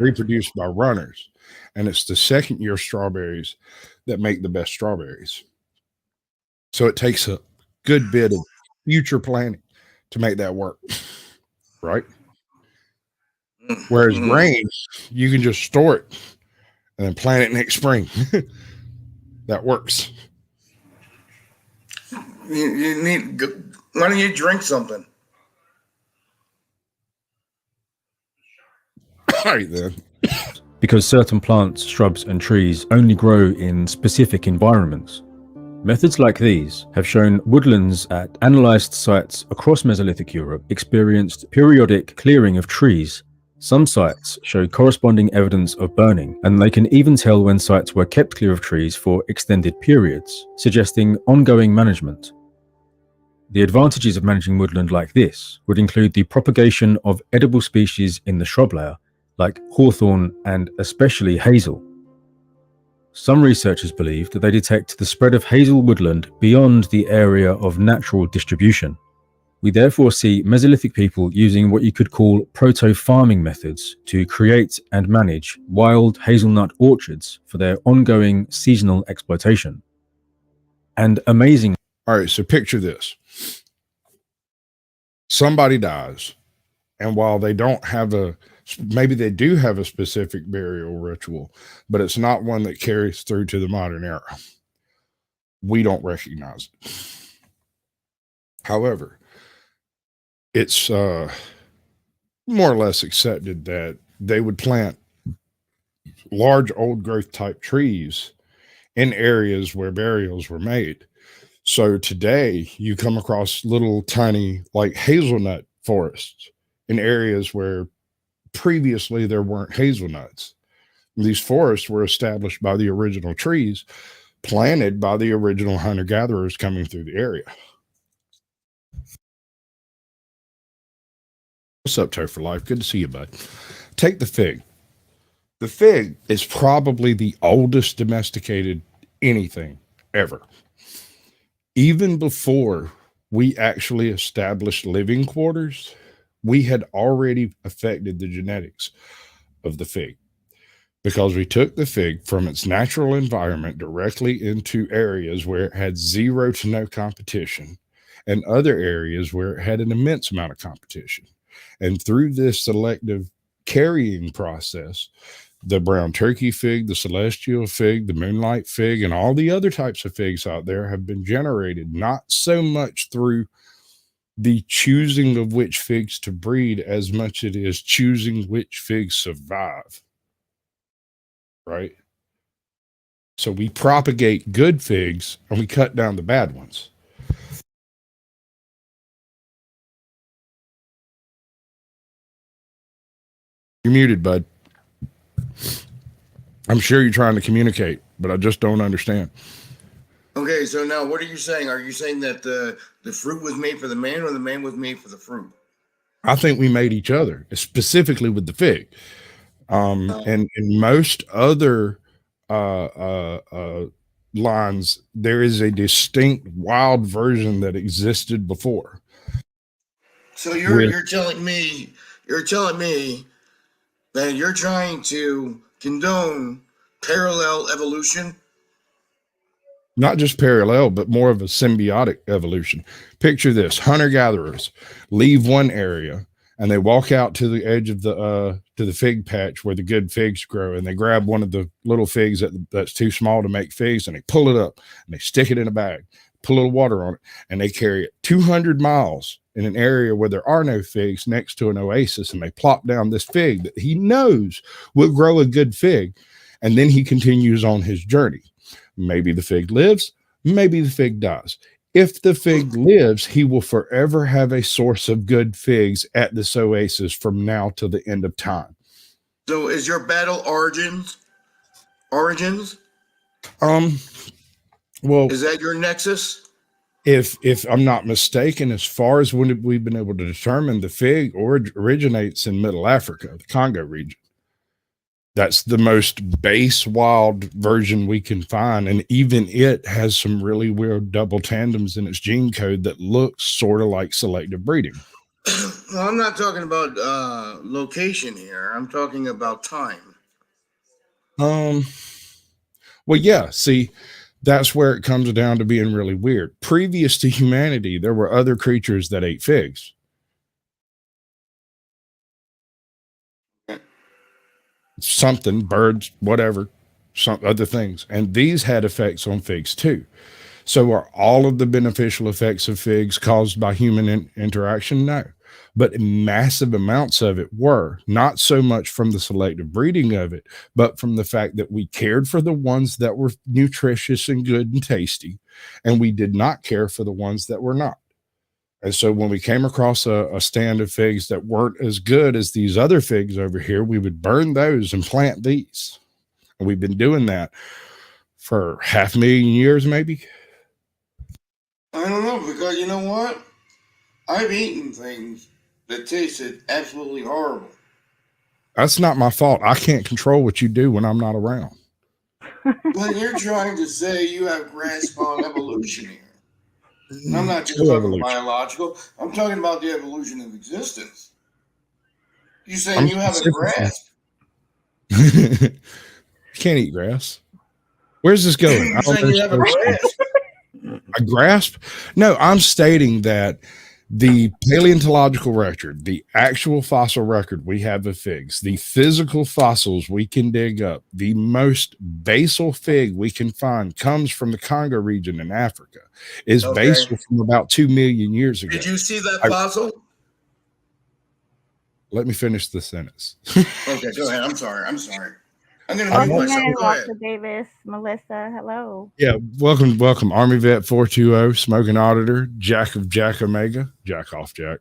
reproduced by runners, and it's the second year strawberries that make the best strawberries. So it takes a good bit of future planning to make that work, right? Whereas grain, you can just store it and then plant it next spring. That works. You need. Why don't you drink something? All right, then. Because certain plants, shrubs, and trees only grow in specific environments. Methods like these have shown woodlands at analysed sites across Mesolithic Europe experienced periodic clearing of trees. Some sites show corresponding evidence of burning, and they can even tell when sites were kept clear of trees for extended periods, suggesting ongoing management. The advantages of managing woodland like this would include the propagation of edible species in the shrub layer, like hawthorn and especially hazel. Some researchers believe that they detect the spread of hazel woodland beyond the area of natural distribution. We therefore see Mesolithic people using what you could call proto-farming methods to create and manage wild hazelnut orchards for their ongoing seasonal exploitation. And amazing. All right, so picture this. Somebody dies, and while they don't have maybe they do have a specific burial ritual, but it's not one that carries through to the modern era. We don't recognize it. However, it's more or less accepted that they would plant large old growth type trees in areas where burials were made. So today you come across little tiny like hazelnut forests in areas where previously there weren't hazelnuts. These forests were established by the original trees planted by the original hunter-gatherers coming through the area. What's up, Toe for Life? Good to see you, bud. Take the fig. The fig is probably the oldest domesticated anything ever. Even before we actually established living quarters, we had already affected the genetics of the fig because we took the fig from its natural environment directly into areas where it had zero to no competition and other areas where it had an immense amount of competition. And through this selective carrying process, the brown turkey fig, the celestial fig, the moonlight fig, and all the other types of figs out there have been generated not so much through the choosing of which figs to breed as much as it is choosing which figs survive. Right? So we propagate good figs and we cut down the bad ones. You're muted, bud. I'm sure you're trying to communicate, but I just don't understand. Okay, so now what are you saying? Are you saying that the fruit was made for the man or the man was made for the fruit? I think we made each other, specifically with the fig. And in most other lines, there is a distinct wild version that existed before. So you're telling me that you're trying to condone parallel evolution? Not just parallel, but more of a symbiotic evolution. Picture this: hunter-gatherers leave one area and they walk out to the edge of the fig patch where the good figs grow, and they grab one of the little figs that's too small to make figs, and they pull it up and they stick it in a bag, put a little water on it, and they carry it 200 miles in an area where there are no figs next to an oasis, and they plop down this fig that he knows will grow a good fig, and then he continues on his journey. Maybe the fig lives, maybe the fig dies. If the fig lives, he will forever have a source of good figs at this oasis from now to the end of time. So is your battle origins? Well, is that your nexus? If I'm not mistaken, as far as when we've been able to determine, the fig originates in Middle Africa, the Congo region. That's the most base wild version we can find. And even it has some really weird double tandems in its gene code that looks sort of like selective breeding. Well, I'm not talking about location here. I'm talking about time. Well, yeah, see, that's where it comes down to being really weird. Previous to humanity, there were other creatures that ate figs. Something, birds, whatever, some other things. And these had effects on figs too. So are all of the beneficial effects of figs caused by human interaction? No. But massive amounts of it were, not so much from the selective breeding of it, but from the fact that we cared for the ones that were nutritious and good and tasty, and we did not care for the ones that were not. And so when we came across a stand of figs that weren't as good as these other figs over here, we would burn those and plant these. And we've been doing that for 500,000 years, maybe. I don't know, because you know what? I've eaten things that tasted absolutely horrible. That's not my fault. I can't control what you do when I'm not around. But you're trying to say you have grasp on evolution here. And I'm not just talking biological. I'm talking about the evolution of existence. You saying you have a grasp? You can't eat grass. Where's this going? You're saying you have a grasp? A grasp? No, I'm stating that the paleontological record, the actual fossil record we have of figs, the physical fossils we can dig up, the most basal fig we can find comes from the Congo region in Africa, is basal from about 2 million years ago. Did you see that fossil? Let me finish the sentence. Okay, go ahead. I'm sorry. I'm going to mute myself. Go ahead. Davis, Melissa, hello. Yeah, welcome. Army Vet 420, Smoking Auditor, Jack of Jack Omega, Jack off Jack,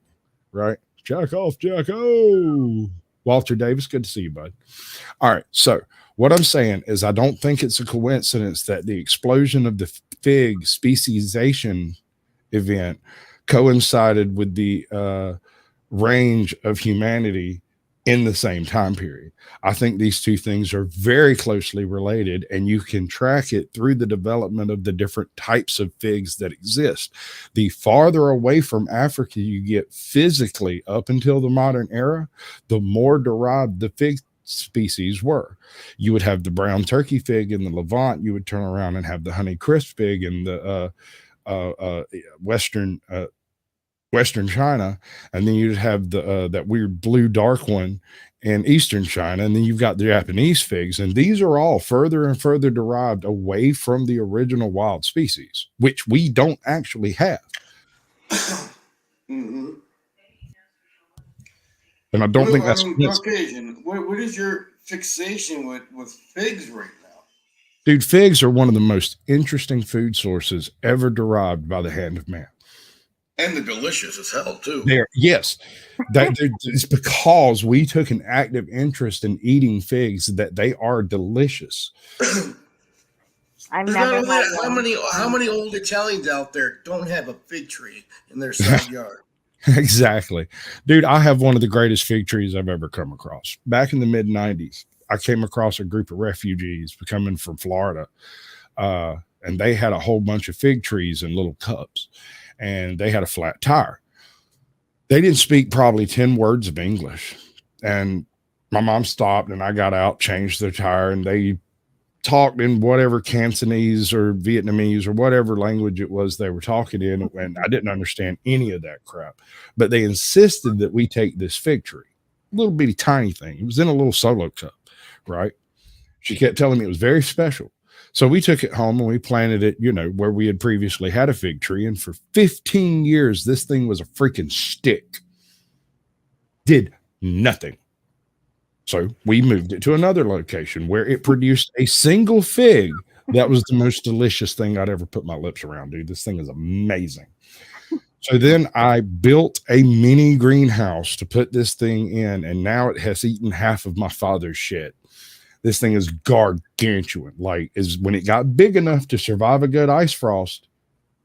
right? Jack off Jack. Oh, Walter Davis, good to see you, bud. All right, so what I'm saying is I don't think it's a coincidence that the explosion of the fig speciation event coincided with the range of humanity in the same time period. I think these two things are very closely related, and you can track it through the development of the different types of figs that exist. The farther away from Africa you get physically up until the modern era, the more derived the fig species were. You would have the brown turkey fig in the Levant. You would turn around and have the honey crisp fig in the Western China, and then you'd have the that weird blue dark one in Eastern China, and then you've got the Japanese figs, and these are all further and further derived away from the original wild species, which we don't actually have. Mm-hmm. And I don't think that's Caucasian. What is your fixation with figs right now? Dude, figs are one of the most interesting food sources ever derived by the hand of man. And they're delicious as hell, too. Yes. It's because we took an active interest in eating figs that they are delicious. I've never had how many old Italians out there don't have a fig tree in their side yard? Exactly. Dude, I have one of the greatest fig trees I've ever come across. Back in the mid-90s, I came across a group of refugees coming from Florida, and they had a whole bunch of fig trees in little cups, and they had a flat tire. They didn't speak probably 10 words of English, and my mom stopped, and I got out, changed their tire, and they talked in whatever Cantonese or Vietnamese or whatever language it was they were talking in, and I didn't understand any of that crap. But they insisted that we take this fig tree, a little bitty tiny thing. It was in a little solo cup, right? She kept telling me it was very special. So we took it home and we planted it, where we had previously had a fig tree. And for 15 years, this thing was a freaking stick. Did nothing. So we moved it to another location where it produced a single fig that was the most delicious thing I'd ever put my lips around, dude. This thing is amazing. So then I built a mini greenhouse to put this thing in, and now it has eaten half of my father's shed. This thing is gargantuan. When it got big enough to survive a good ice frost,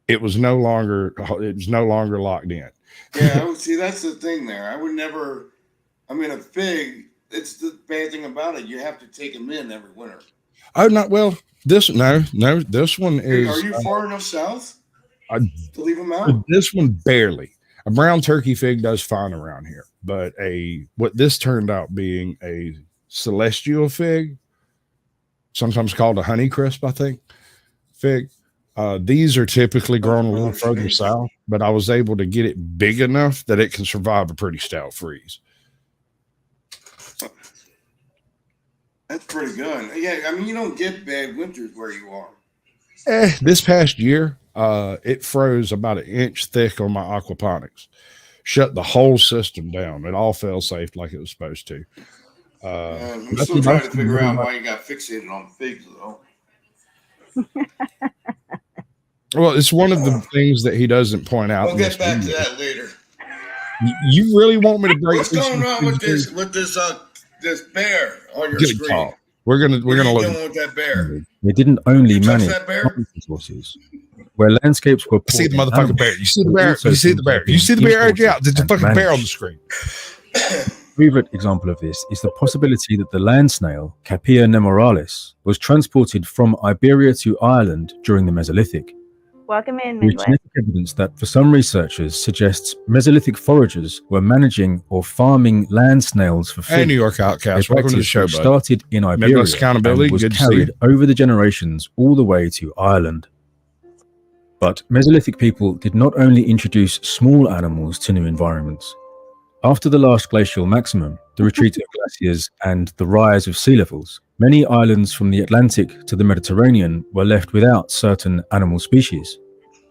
it was no longer locked in. Yeah, see, that's the thing there. A fig, it's the bad thing about it. You have to take them in every winter. Oh, not well. This one is. Are you far enough south to leave them out? This one barely. A brown turkey fig does fine around here, but what this turned out being a celestial fig, sometimes called a honey crisp, I think, fig. These are typically grown a little further south, but I was able to get it big enough that it can survive a pretty stout freeze. That's pretty good. Yeah, you don't get bad winters where you are. This past year, it froze about an inch thick on my aquaponics. Shut the whole system down. It all fell safe like it was supposed to. I'm still trying to figure out why you got fixated on figs, though. Well, it's one of the things that he doesn't point out. We'll get back to that later. You really want me to break? What's going on with this bear on your screen? Talk. We're gonna look with that bear. They didn't only manage resources. Where landscapes were. See the motherfucking bear. You see the bear. You see the bear. You see the bear edge out. There's a fucking bear on the screen. A favorite example of this is the possibility that the land snail, Capia nemoralis, was transported from Iberia to Ireland during the Mesolithic. Welcome in, There is Midwest. genetic evidence that for some researchers suggests Mesolithic foragers were managing or farming land snails for food. Hey, New York Outcast, welcome to the show, bud. Started in Iberia Midwest Accountability, and was good to see carried you. over the generations all the way to Ireland. But Mesolithic people did not only introduce small animals to new environments. After the last glacial maximum, the retreat of glaciers, and the rise of sea levels, many islands from the Atlantic to the Mediterranean were left without certain animal species.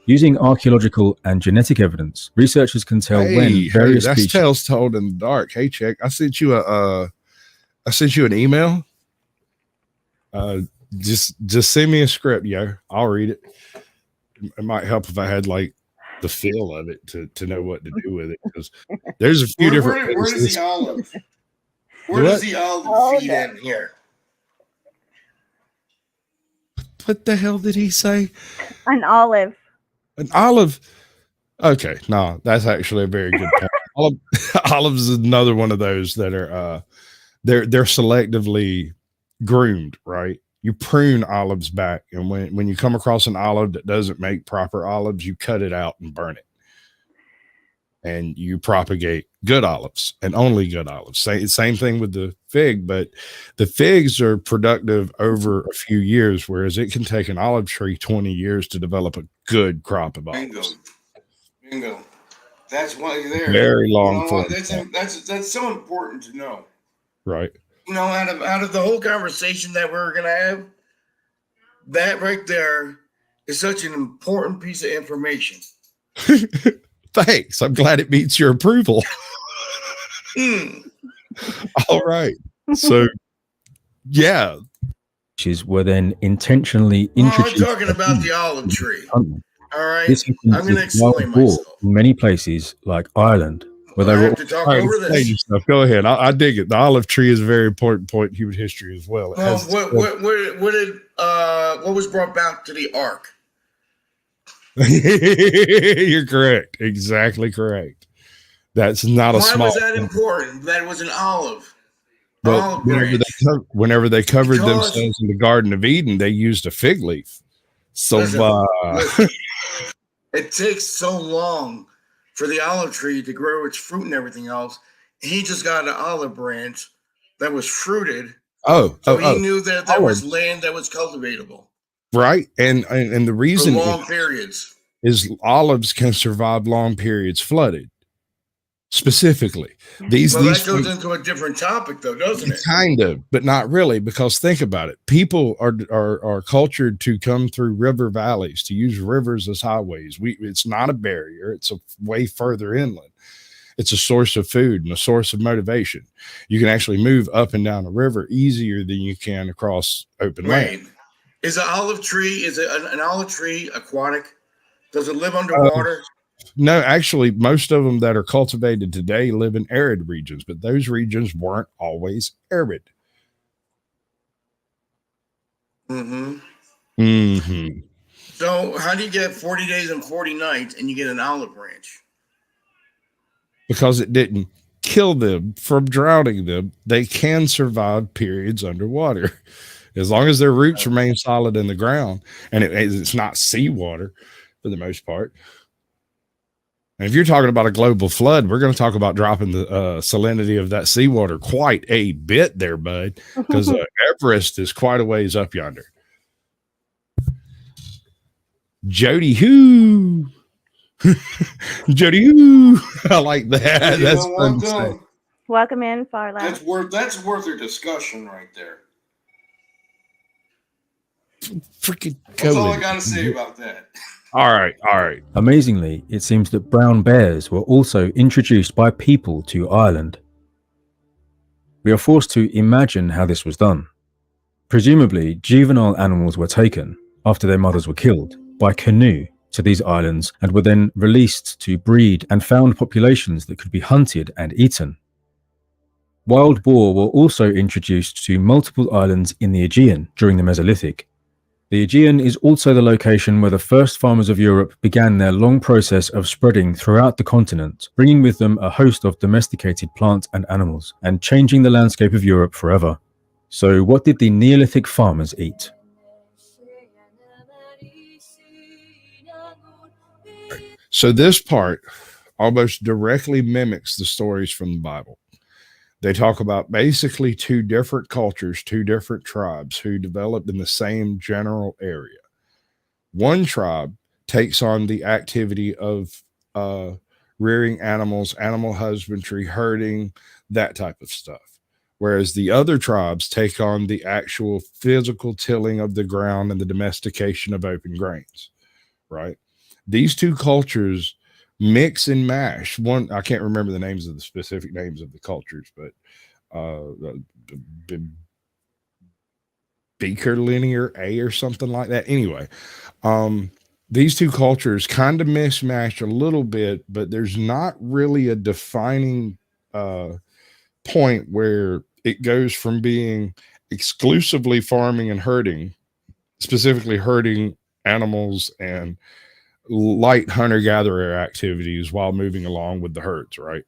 Using archaeological and genetic evidence, researchers can tell when various that's species. tales told in the dark. Hey, check. I sent you an email. Just send me a script, yo. I'll read it. It might help if I had the feel of it to know what to do with it, because there's a few different. Where does the olive? Where does the olive feed in here? What the hell did he say? An olive. An olive. Okay, no, that's actually a very good point. Olive, olives is another one of those that are they're selectively groomed, right? You prune olives back, and when you come across an olive that doesn't make proper olives, you cut it out and burn it, and you propagate good olives and only good olives. Same thing with the fig, but the figs are productive over a few years, whereas it can take an olive tree 20 years to develop a good crop of olives. Bingo. That's why you're there. Very long form. That's so important to know. Right. Out of the whole conversation that we're gonna have, that right there is such an important piece of information. Thanks. I'm glad it meets your approval. All right. So, yeah. Were then intentionally introduced. I'm talking about the olive tree. All right. I'm going to explain myself. In many places, like Ireland, where they were. To talk over this. Go ahead. I dig it. The olive tree is a very important point in human history as well. What was brought back to the ark? You're correct. Exactly correct. That's not a small. Why was that important? That was an olive. Well, whenever they covered themselves in the Garden of Eden, they used a fig leaf. So listen, it takes so long for the olive tree to grow its fruit and everything else. He just got an olive branch that was fruited. He knew that there was land that was cultivatable. Right. And the reason for long periods is olives can survive long periods flooded. Specifically, these that goes into a different topic, though, doesn't it? Kind of, but not really, because think about it. People are cultured to come through river valleys, to use rivers as highways. It's not a barrier; it's a way further inland. It's a source of food and a source of motivation. You can actually move up and down a river easier than you can across open land. Is an olive tree an olive tree aquatic? Does it live underwater? No, actually, most of them that are cultivated today live in arid regions, but those regions weren't always arid. So how do you get 40 days and 40 nights and you get an olive branch? Because it didn't kill them from drowning them. They can survive periods underwater as long as their roots remain solid in the ground, and it's not seawater for the most part. And if you're talking about a global flood, we're going to talk about dropping the salinity of that seawater quite a bit there, bud, because Everest is quite a ways up yonder. Jody Who. Jody Who. I like that. That's fun to say. Welcome in, Farland. That's worth a discussion right there. Freaking That's all I got to say about that. All right. Amazingly, it seems that brown bears were also introduced by people to Ireland. We are forced to imagine how this was done. Presumably, juvenile animals were taken, after their mothers were killed, by canoe to these islands and were then released to breed and found populations that could be hunted and eaten. Wild boar were also introduced to multiple islands in the Aegean during the Mesolithic. The Aegean is also the location where the first farmers of Europe began their long process of spreading throughout the continent, bringing with them a host of domesticated plants and animals, and changing the landscape of Europe forever. So what did the Neolithic farmers eat? So this part almost directly mimics the stories from the Bible. They talk about basically two different cultures, two different tribes who developed in the same general area. One tribe takes on the activity of rearing animals, animal husbandry, herding, that type of stuff. Whereas the other tribes take on the actual physical tilling of the ground and the domestication of open grains, right? These two cultures mix and mash. One, I can't remember the names of the specific names of the cultures, but Beaker Linear A or something like that. Anyway, these two cultures kind of mismatch a little bit, but there's not really a defining point where it goes from being exclusively farming and herding, specifically herding animals and light hunter-gatherer activities while moving along with the herds, right?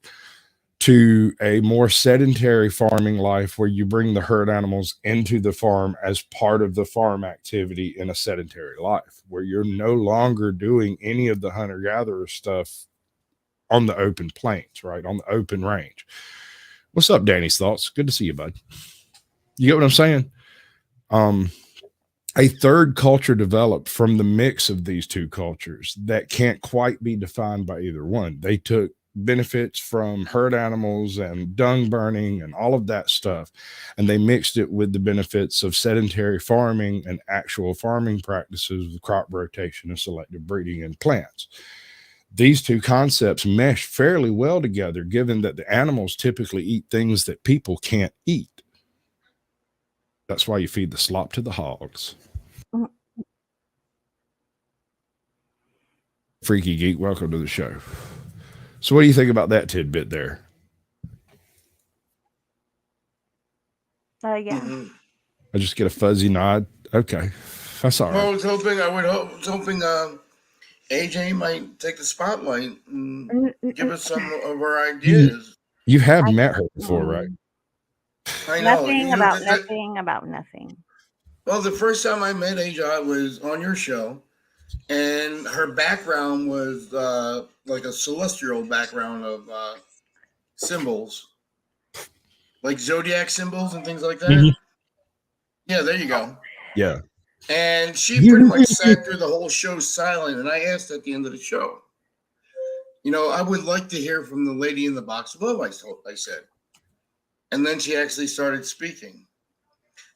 To a more sedentary farming life where you bring the herd animals into the farm as part of the farm activity in a sedentary life, where you're no longer doing any of the hunter-gatherer stuff on the open plains, right? On the open range. What's up, Danny's Thoughts? Good to see you, bud. You get what I'm saying? A third culture developed from the mix of these two cultures that can't quite be defined by either one. They took benefits from herd animals and dung burning and all of that stuff, and they mixed it with the benefits of sedentary farming and actual farming practices with crop rotation and selective breeding in plants. These two concepts mesh fairly well together, given that the animals typically eat things that people can't eat. That's why you feed the slop to the hogs. Freaky Geek, welcome to the show. So what do you think about that tidbit there? Yeah. I just get a fuzzy nod. Okay. That's all right. Well, I was hoping AJ might take the spotlight and give us some of her ideas. You have met her before, right? I know. Nothing about nothing. Well, the first time I met AJ was on your show, and her background was like a celestial background of symbols, like zodiac symbols and things like that. Mm-hmm. Yeah, there you go. Yeah. And she pretty much sat through the whole show silent, and I asked at the end of the show, I would like to hear from the lady in the box above, I said. And then she actually started speaking.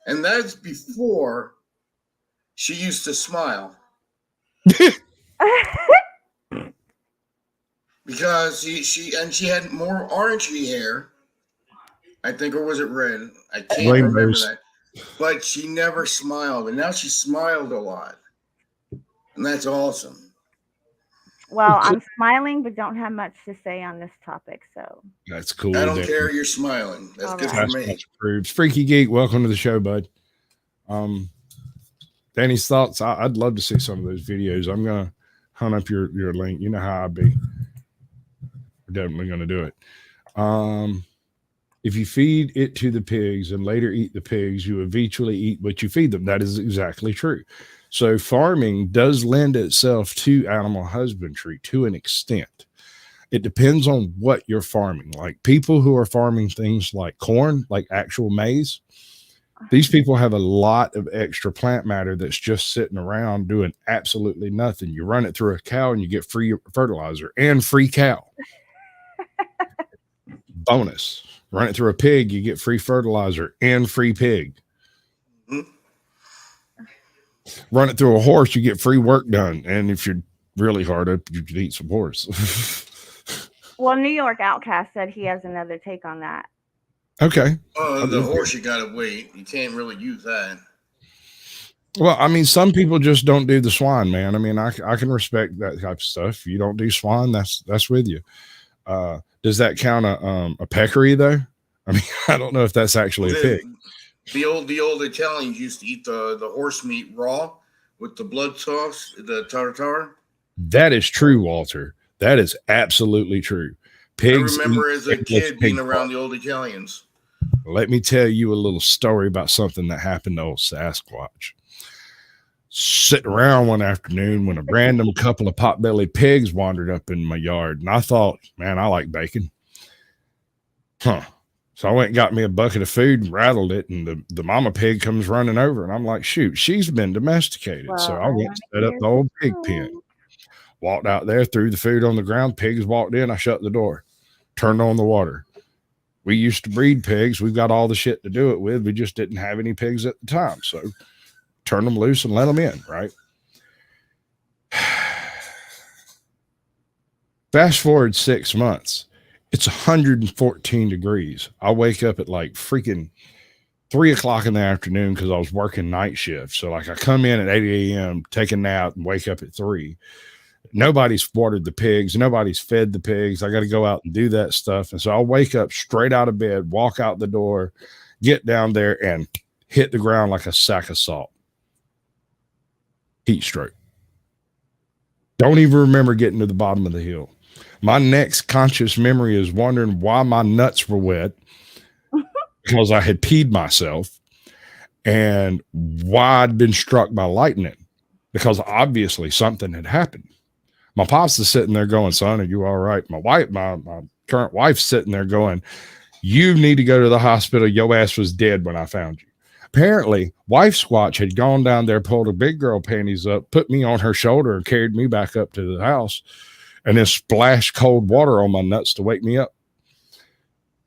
And that's before she used to smile. Because she had more orangey hair, I think, or was it red? I can't remember that. But she never smiled, and now she smiled a lot. And that's awesome. Well, I'm smiling, but don't have much to say on this topic, so. That's cool. I don't care. You're smiling. That's good for me. Freaky Geek, welcome to the show, bud. Danny's Thoughts, I'd love to see some of those videos. I'm going to hunt up your link. You know how I be. We're definitely going to do it. If you feed it to the pigs and later eat the pigs, you eventually eat what you feed them. That is exactly true. So farming does lend itself to animal husbandry to an extent. It depends on what you're farming. Like people who are farming things like corn, like actual maize, these people have a lot of extra plant matter that's just sitting around doing absolutely nothing. You run it through a cow and you get free fertilizer and free cow. Bonus. Run it through a pig, you get free fertilizer and free pig. Mm-hmm. Run it through a horse, you get free work done. And if you're really hard up, you could eat some horse. Well, New York Outcast said he has another take on that. Okay. The horse, you got to wait. You can't really use that. Well, I mean, some people just don't do the swine, man. I mean, I can respect that type of stuff. If you don't do swine, that's with you. Does that count a peccary though? I mean, I don't know if that's actually a pig. The old Italians used to eat the horse meat raw with the blood sauce, the tartare. That is true, Walter. That is absolutely true. Pigs. I remember as a kid being around the old Italians. Let me tell you a little story about something that happened to old Sasquatch. Sitting around one afternoon when a random couple of pot-bellied pigs wandered up in my yard, and I thought, man, I like bacon. So I went and got me a bucket of food and rattled it, and the mama pig comes running over, and I'm like, shoot, she's been domesticated. Wow. So I went and set up the old pig pen. Walked out there, threw the food on the ground. Pigs walked in. I shut the door, turned on the water. We used to breed pigs. We've got all the shit to do it with. We just didn't have any pigs at the time. So turn them loose and let them in, right? Fast forward 6 months. It's 114 degrees. I wake up at like freaking 3 o'clock in the afternoon because I was working night shift. So like I come in at 8 a.m., take a nap, and wake up at 3. Nobody's watered the pigs. Nobody's fed the pigs. I got to go out and do that stuff. And so I'll wake up straight out of bed, walk out the door, get down there and hit the ground like a sack of salt. Heat stroke. Don't even remember getting to the bottom of the hill. My next conscious memory is wondering why my nuts were wet because I had peed myself, and why I'd been struck by lightning because obviously something had happened. My pops is sitting there going, son, are you all right? My wife, my current wife's sitting there going, you need to go to the hospital. Your ass was dead when I found you. Apparently, Wife Squatch had gone down there, pulled a big girl panties up, put me on her shoulder, and carried me back up to the house, and then splashed cold water on my nuts to wake me up.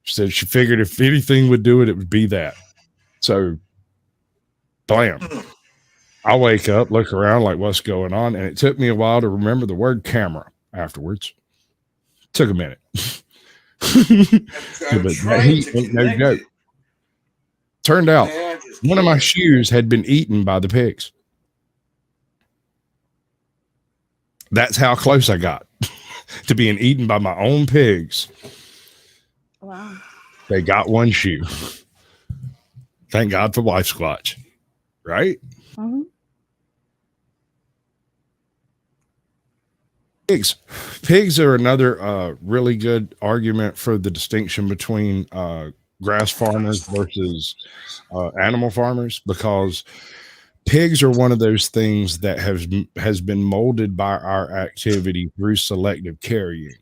She said she figured if anything would do it, it would be that. So, blam. I wake up, look around like what's going on, and it took me a while to remember the word camera afterwards. Took a minute. But that ain't no joke. Turned out one of my shoes had been eaten by the pigs. That's how close I got to being eaten by my own pigs. Wow. They got one shoe. Thank God for Wife Squatch. Right? Mm-hmm. Pigs are another really good argument for the distinction between grass farmers versus animal farmers, because pigs are one of those things that has been molded by our activity through selective carrying.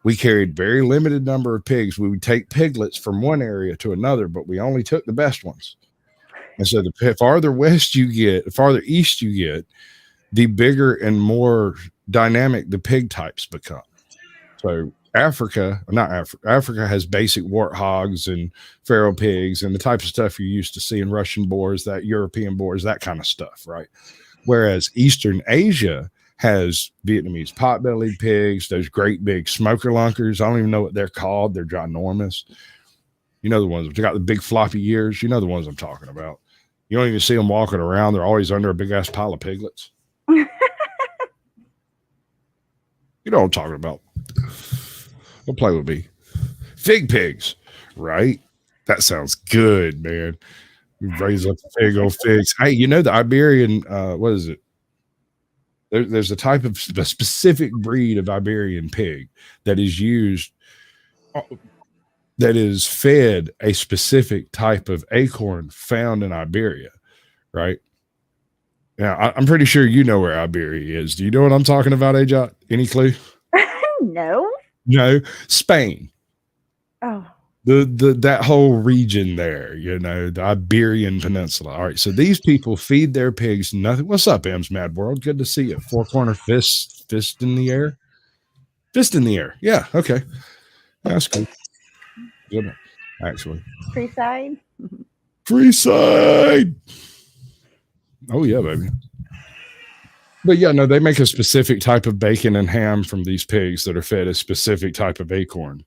We carried very limited number of pigs. We would take piglets from one area to another, but we only took the best ones. And so the farther west you get, the farther east you get, the bigger and more dynamic the pig types become. So Africa has basic warthogs and feral pigs and the types of stuff you're used to seeing, Russian boars, that European boars, that kind of stuff, right? Whereas Eastern Asia has Vietnamese pot-bellied pigs, those great big smoker lunkers. I don't even know what they're called. They're ginormous. You know the ones that got the big floppy ears. You know the ones I'm talking about. You don't even see them walking around. They're always under a big-ass pile of piglets. You know what I'm talking about. Don't play with me. Fig pigs, right? That sounds good, man. We raise up the fig old figs. Hey, you know the Iberian, what is it? There's a type of a specific breed of Iberian pig that is used, that is fed a specific type of acorn found in Iberia, right? Now, I'm pretty sure you know where Iberia is. Do you know what I'm talking about, Ajot? Any clue? No. No, Spain. Oh. That whole region there, you know, the Iberian Peninsula. All right, so these people feed their pigs nothing. What's up, M's Mad World? Good to see you. Four corner fist in the air. Fist in the air. Yeah, okay. That's cool. Good one, actually. Free side. Free side. Oh yeah, baby. But yeah, no, they make a specific type of bacon and ham from these pigs that are fed a specific type of acorn.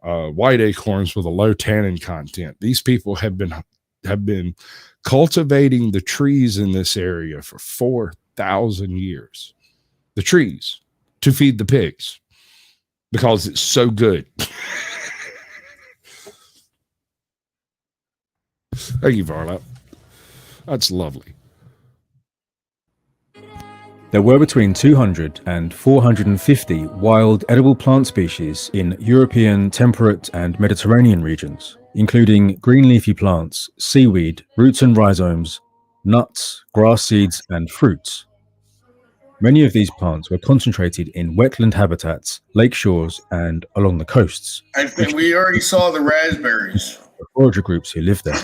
White acorns with a low tannin content. These people have been cultivating the trees in this area for 4,000 years. The trees to feed the pigs because it's so good. Thank you, Varlap. That's lovely. There were between 200 and 450 wild edible plant species in European temperate and Mediterranean regions, including green leafy plants, seaweed, roots and rhizomes, nuts, grass seeds, and fruits. Many of these plants were concentrated in wetland habitats, lake shores, and along the coasts. I think we already saw the raspberries. The forager groups who lived there.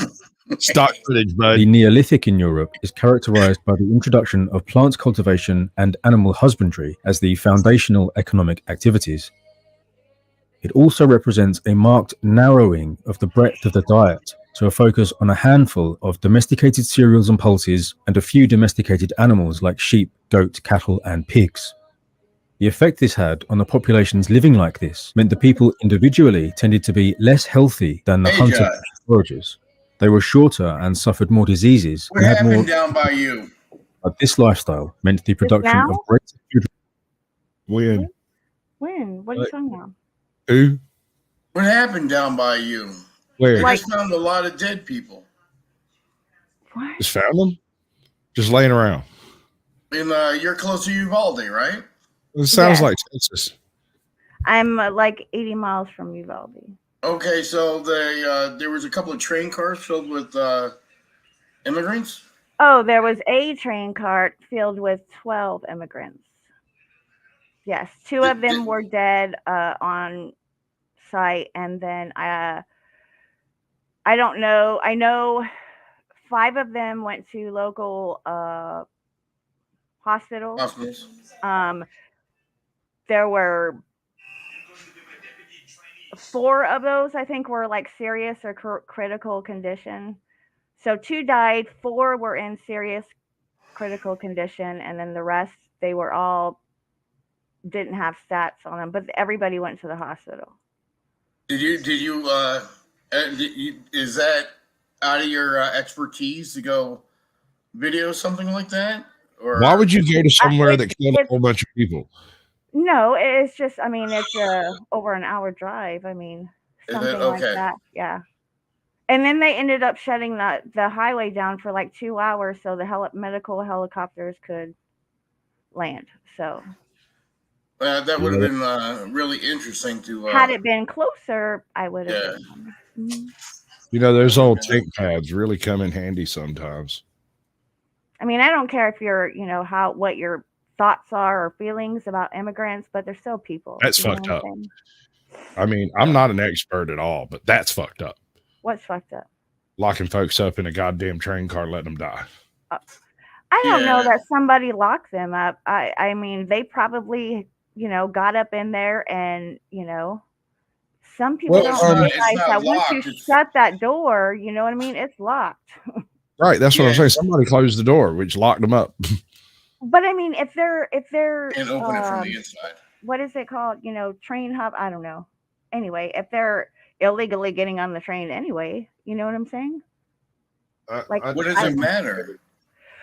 Stock footage, bud. The Neolithic in Europe is characterized by the introduction of plant cultivation and animal husbandry as the foundational economic activities. It also represents a marked narrowing of the breadth of the diet to a focus on a handful of domesticated cereals and pulses and a few domesticated animals like sheep, goat, cattle, and pigs. The effect this had on the populations living like this meant the people individually tended to be less healthy than the hunter foragers. They were shorter and suffered more diseases. What happened down by you? But this lifestyle meant the production of greater food. When? What are you talking about? Who? What happened down by you? Where? I just found a lot of dead people. What? Just found them? Just laying around. And you're close to Uvalde, right? It sounds Yes. like Texas. I'm like 80 miles from Uvalde. Okay, so there was a couple of train cars filled with immigrants. Oh, there was a train cart filled with 12 immigrants. Yes, two of them were dead on site, and then I don't know. I know 5 of them went to local hospitals. Hospitals. There were 4 of those, I think, were like serious or critical condition. So 2 died, 4 were in serious critical condition, and then the rest, they were all didn't have stats on them, but everybody went to the hospital. Did you is that out of your expertise to go video something like that? Or why would you go to somewhere that killed a whole bunch of people? No, it's just, I mean, it's over an hour drive. I mean, something like okay. that. Yeah. And then they ended up shutting the highway down for like 2 hours so the medical helicopters could land. So that would have been really interesting to. Had it been closer, I would have. Yeah. Mm-hmm. You know, those old tank pads really come in handy sometimes. I mean, I don't care if you're, you know, what your thoughts are or feelings about immigrants, but they're still people. That's fucked up. I mean, I'm not an expert at all, but that's fucked up. What's fucked up? Locking folks up in a goddamn train car, letting them die. I don't know that somebody locked them up. I mean, they probably, you know, got up in there and, you know, some people don't realize that once you shut that door, you know what I mean? It's locked. Right. That's what I'm saying. Somebody closed the door, which locked them up. But I mean, if they're and open it from the inside. What is it called? You know, train hop. I don't know. Anyway, if they're illegally getting on the train anyway, you know what I'm saying? Like, what does it matter?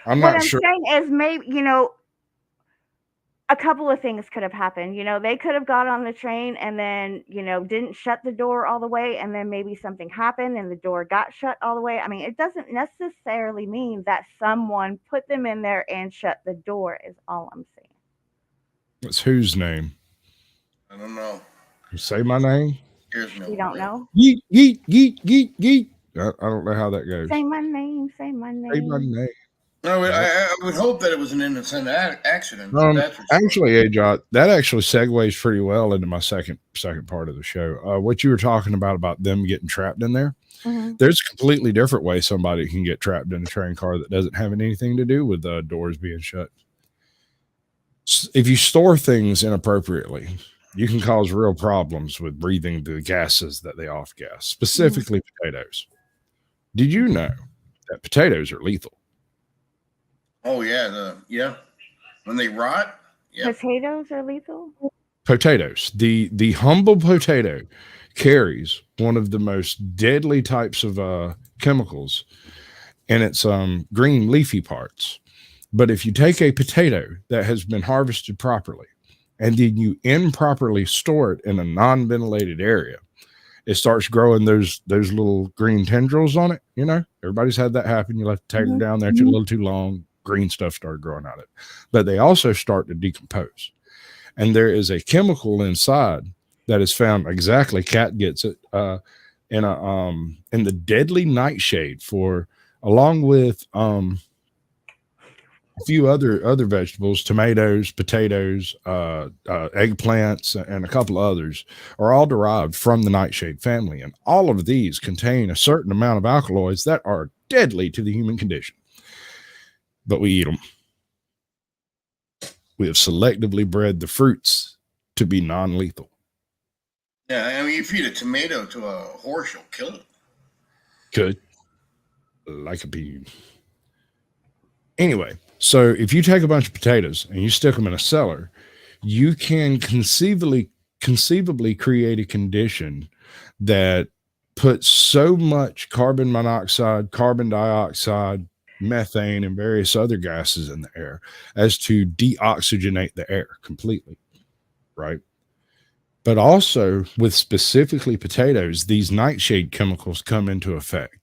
I'm not sure. What I'm saying is, maybe, you know, a couple of things could have happened. You know, they could have got on the train and then, you know, didn't shut the door all the way, and then maybe something happened and the door got shut all the way. I mean, it doesn't necessarily mean that someone put them in there and shut the door, is all I'm saying. It's whose name? I don't know. You say my name? You don't know? Yeet, yeet, yeet, yeet, yeet. I don't know how that goes. Say my name. Say my name. Say my name. No, I would hope that it was an innocent accident. Actually, Ajot, that actually segues pretty well into my second part of the show. What you were talking about them getting trapped in there. Mm-hmm. There's a completely different way somebody can get trapped in a train car that doesn't have anything to do with doors being shut. If you store things inappropriately, you can cause real problems with breathing the gases that they off-gas, specifically potatoes. Did you know that potatoes are lethal? Oh yeah, when they rot. Yeah. Potatoes are lethal. Potatoes. The humble potato carries one of the most deadly types of chemicals in its green leafy parts. But if you take a potato that has been harvested properly and then you improperly store it in a non-ventilated area, it starts growing those little green tendrils on it. You know, everybody's had that happen. You left the potato down there a little too long. Green stuff started growing out of it, but they also start to decompose. And there is a chemical inside that is found, exactly, Cat gets it, in the deadly nightshade along with a few other vegetables, tomatoes, potatoes, eggplants, and a couple of others are all derived from the nightshade family. And all of these contain a certain amount of alkaloids that are deadly to the human condition. But we eat them. We have selectively bred the fruits to be non-lethal. Yeah, I mean, you feed a tomato to a horse, you'll kill it. Could. Like a pea. Anyway, so if you take a bunch of potatoes and you stick them in a cellar, you can conceivably create a condition that puts so much carbon monoxide, carbon dioxide, methane, and various other gases in the air as to deoxygenate the air completely, right? But also with specifically potatoes, these nightshade chemicals come into effect.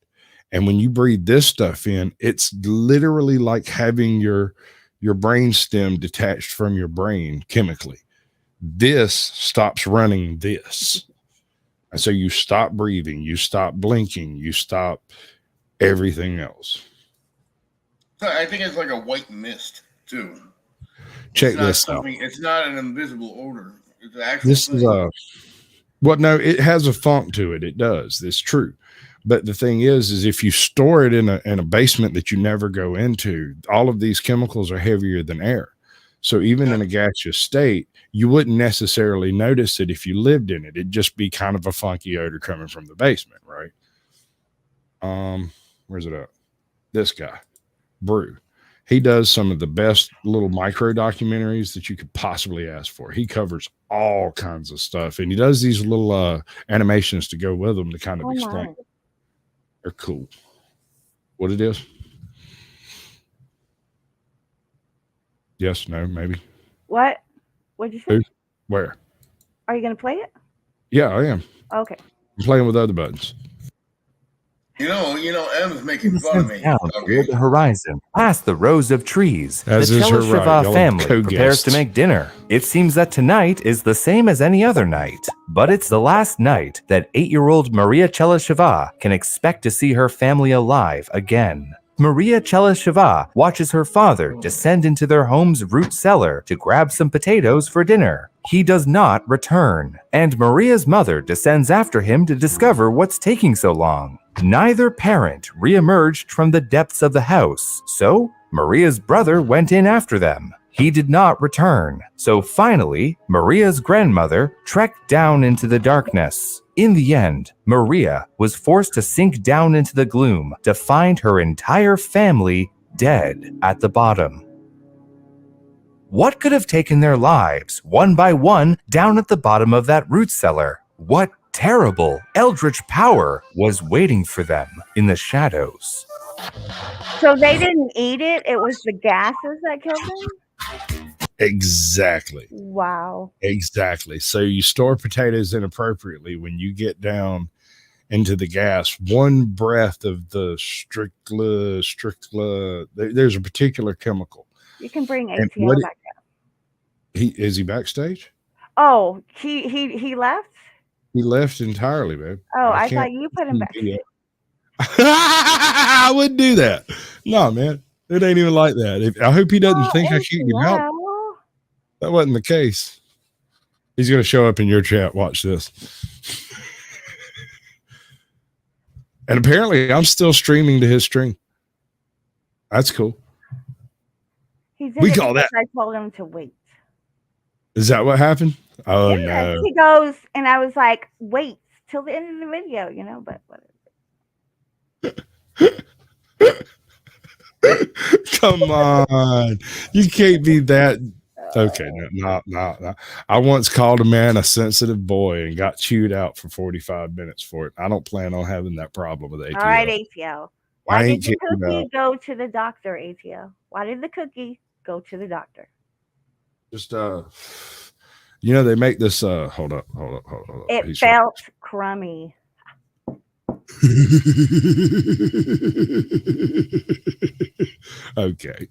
And when you breathe this stuff in, it's literally like having your your brain stem detached from your brain chemically. This stops running this. And so you stop breathing, you stop blinking, you stop everything else. So I think it's like a white mist, too. Check this out. It's not an invisible odor. It's an actual This thing. is well, no, it has a funk to it. It does. It's true. But the thing is if you store it in a basement that you never go into, all of these chemicals are heavier than air. So even in a gaseous state, you wouldn't necessarily notice it if you lived in it. It'd just be kind of a funky odor coming from the basement, right? Where's it at? This guy, Brew. He does some of the best little micro documentaries that you could possibly ask for. He covers all kinds of stuff, and he does these little animations to go with them to kind of explain. My. They're cool. What it is? Yes, no, maybe. What? What'd you say? Who? Where? Are you going to play it? Yeah, I am. Okay. I'm playing with other buttons. You know, M's making fun of me. Down toward the horizon, past the rows of trees, As the is her right, Chelasheva y'all family co-guests. prepares to make dinner. It seems that tonight is the same as any other night, but it's the last night that 8-year-old Maria Chelasheva can expect to see her family alive again. Maria Chelasheva watches her father descend into their home's root cellar to grab some potatoes for dinner. He does not return, and Maria's mother descends after him to discover what's taking so long. Neither parent re-emerged from the depths of the house, so Maria's brother went in after them. He did not return, so finally, Maria's grandmother trekked down into the darkness. In the end, Maria was forced to sink down into the gloom to find her entire family dead at the bottom. What could have taken their lives, one by one, down at the bottom of that root cellar? What terrible, eldritch power was waiting for them in the shadows? So they didn't eat it? It was the gases that killed them? Exactly. Wow. Exactly. So you store potatoes inappropriately when you get down into the gas. One breath of the strictla, there's a particular chemical. You can bring And ATL back down. Is he backstage? Oh, he left? He left entirely, babe. Oh, I thought you put him back. I wouldn't do that. No, man. It ain't even like that. I hope he doesn't think I kicked him out. That wasn't the case. He's going to show up in your chat. Watch this. And apparently I'm still streaming to his stream. That's cool. We call that. I told him to wait. Is that what happened? Oh, yeah, no. He goes, and I was like, wait till the end of the video, but whatever. Come on. You can't be that. Okay, no. I once called a man a sensitive boy and got chewed out for 45 minutes for it. I don't plan on having that problem with ATL. All right, ATL. Why did the cookie go to the doctor, ATL? Why did the cookie go to the doctor? Just they make this hold up. It felt crummy. Okay.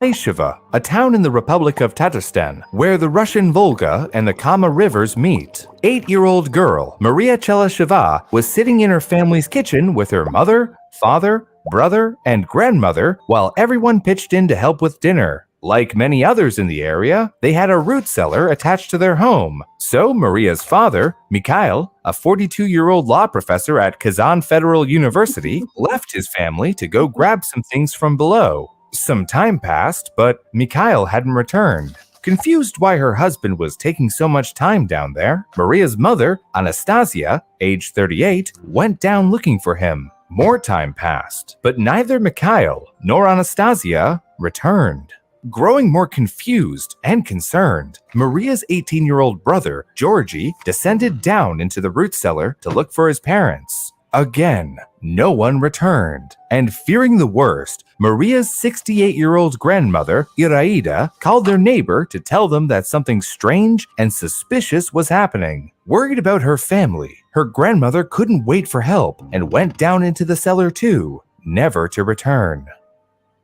Chelasheva, a town in the Republic of Tatarstan, where the Russian Volga and the Kama rivers meet. 8-year-old girl, Maria Chelasheva, was sitting in her family's kitchen with her mother, father, brother, and grandmother while everyone pitched in to help with dinner. Like many others in the area, they had a root cellar attached to their home. So Maria's father, Mikhail, a 42-year-old law professor at Kazan Federal University, left his family to go grab some things from below. Some time passed, but Mikhail hadn't returned. Confused why her husband was taking so much time down there, Maria's mother, Anastasia, age 38, went down looking for him. More time passed, but neither Mikhail nor Anastasia returned. Growing more confused and concerned, Maria's 18-year-old brother, Georgie, descended down into the root cellar to look for his parents. Again, no one returned, and fearing the worst, Maria's 68-year-old grandmother, Iraida, called their neighbor to tell them that something strange and suspicious was happening. Worried about her family, her grandmother couldn't wait for help and went down into the cellar too, never to return.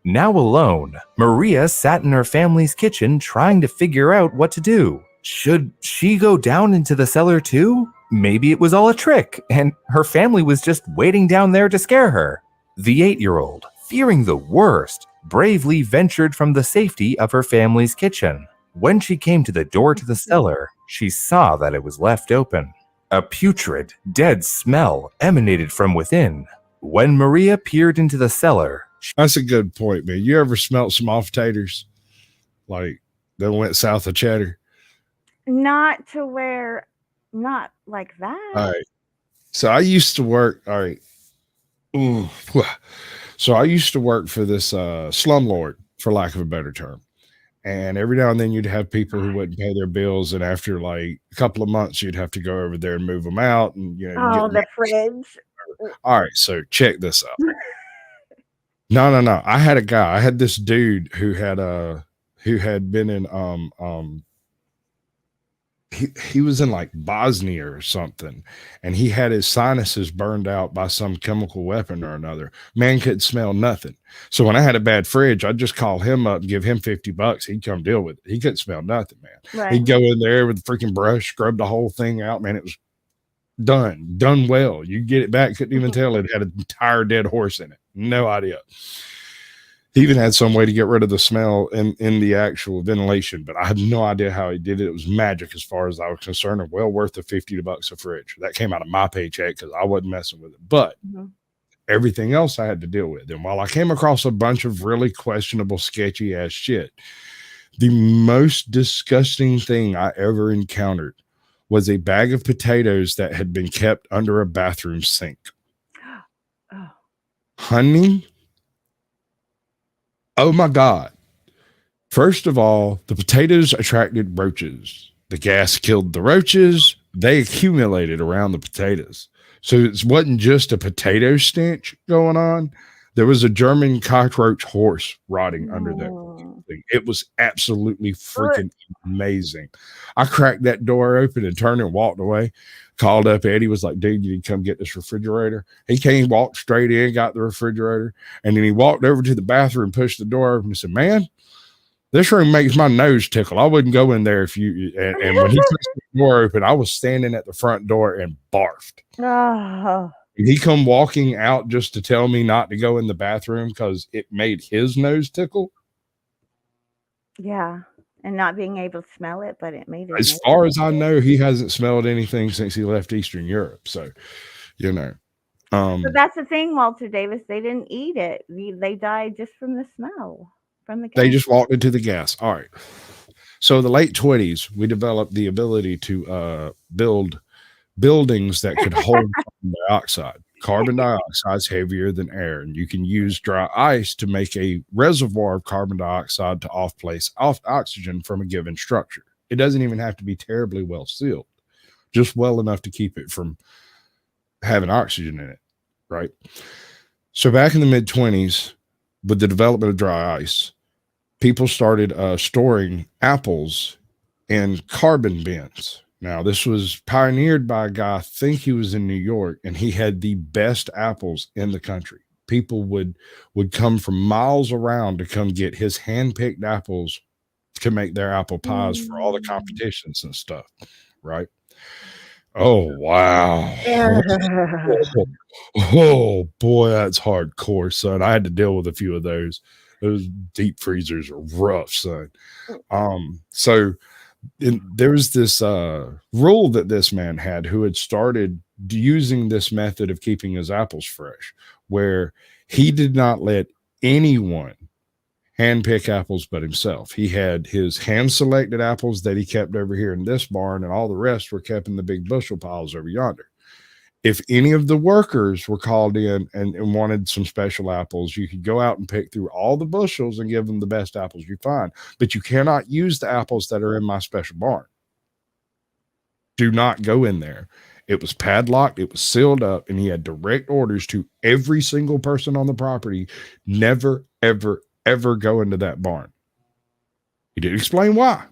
Now alone, Maria sat in her family's kitchen trying to figure out what to do. Should she go down into the cellar too? Maybe it was all a trick, and her family was just waiting down there to scare her. The 8-year-old, fearing the worst, bravely ventured from the safety of her family's kitchen. When she came to the door to the cellar, she saw that it was left open. A putrid, dead smell emanated from within. When Maria peered into the cellar, That's a good point, man. You ever smelt some off taters? Like that went south of cheddar? Not to where, not like that. All right. So I used to work. All right. Ooh. So I used to work for this slumlord, for lack of a better term. And every now and then you'd have people who wouldn't pay their bills. And after like a couple of months, you'd have to go over there and move them out. And, you know, Oh, the fridge. all right. So check this out. No. I had a guy. I had this dude who had been in he was in like Bosnia or something, and he had his sinuses burned out by some chemical weapon or another. Man could smell nothing. So when I had a bad fridge, I'd just call him up and give him $50. He'd come deal with it. He couldn't smell nothing, man. Right. He'd go in there with a freaking brush, scrub the whole thing out, man. It was done well. You get it back, couldn't even tell it had an entire dead horse in it. No idea. He even had some way to get rid of the smell in the actual ventilation, but I had no idea how he did it. It was magic as far as I was concerned, and well worth the $50 a fridge. That came out of my paycheck because I wasn't messing with it. But everything else I had to deal with. And while I came across a bunch of really questionable, sketchy ass shit, the most disgusting thing I ever encountered was a bag of potatoes that had been kept under a bathroom sink. Oh. Honey, oh my God. First of all, the potatoes attracted roaches. The gas killed the roaches. They accumulated around the potatoes. So it wasn't just a potato stench going on. There was a German cockroach horse rotting under that thing. It was absolutely freaking amazing. I cracked that door open and turned and walked away. Called up Eddie, was like, dude, you need to come get this refrigerator. He came, walked straight in, got the refrigerator, and then he walked over to the bathroom, pushed the door open and said, man, this room makes my nose tickle. I wouldn't go in there if you, and when he pushed the door open, I was standing at the front door and barfed. Oh. He come walking out just to tell me not to go in the bathroom because it made his nose tickle. Yeah. And not being able to smell it, but it made it. As far as I know, he hasn't smelled anything since he left Eastern Europe. So, you know. But that's the thing, Walter Davis. They didn't eat it. They died just from the smell. From the gas. They just walked into the gas. All right. So in the late 20s, we developed the ability to build buildings that could hold carbon dioxide. Carbon dioxide is heavier than air, and you can use dry ice to make a reservoir of carbon dioxide to off-place oxygen from a given structure. It doesn't even have to be terribly well sealed, just well enough to keep it from having oxygen in it, right? So back in the mid-20s, with the development of dry ice, people started storing apples in carbon bins. Now, this was pioneered by a guy, I think he was in New York, and he had the best apples in the country. People would come from miles around to come get his hand-picked apples to make their apple pies for all the competitions and stuff, right? Oh, wow. Oh, boy, that's hardcore, son. I had to deal with a few of those. Those deep freezers are rough, son. So there was this rule that this man had who had started using this method of keeping his apples fresh, where he did not let anyone hand pick apples but himself. He had his hand selected apples that he kept over here in this barn, and all the rest were kept in the big bushel piles over yonder. If any of the workers were called in and wanted some special apples, you could go out and pick through all the bushels and give them the best apples you find. But you cannot use the apples that are in my special barn. Do not go in there. It was padlocked. It was sealed up, and he had direct orders to every single person on the property. Never, ever, ever go into that barn. He didn't explain why.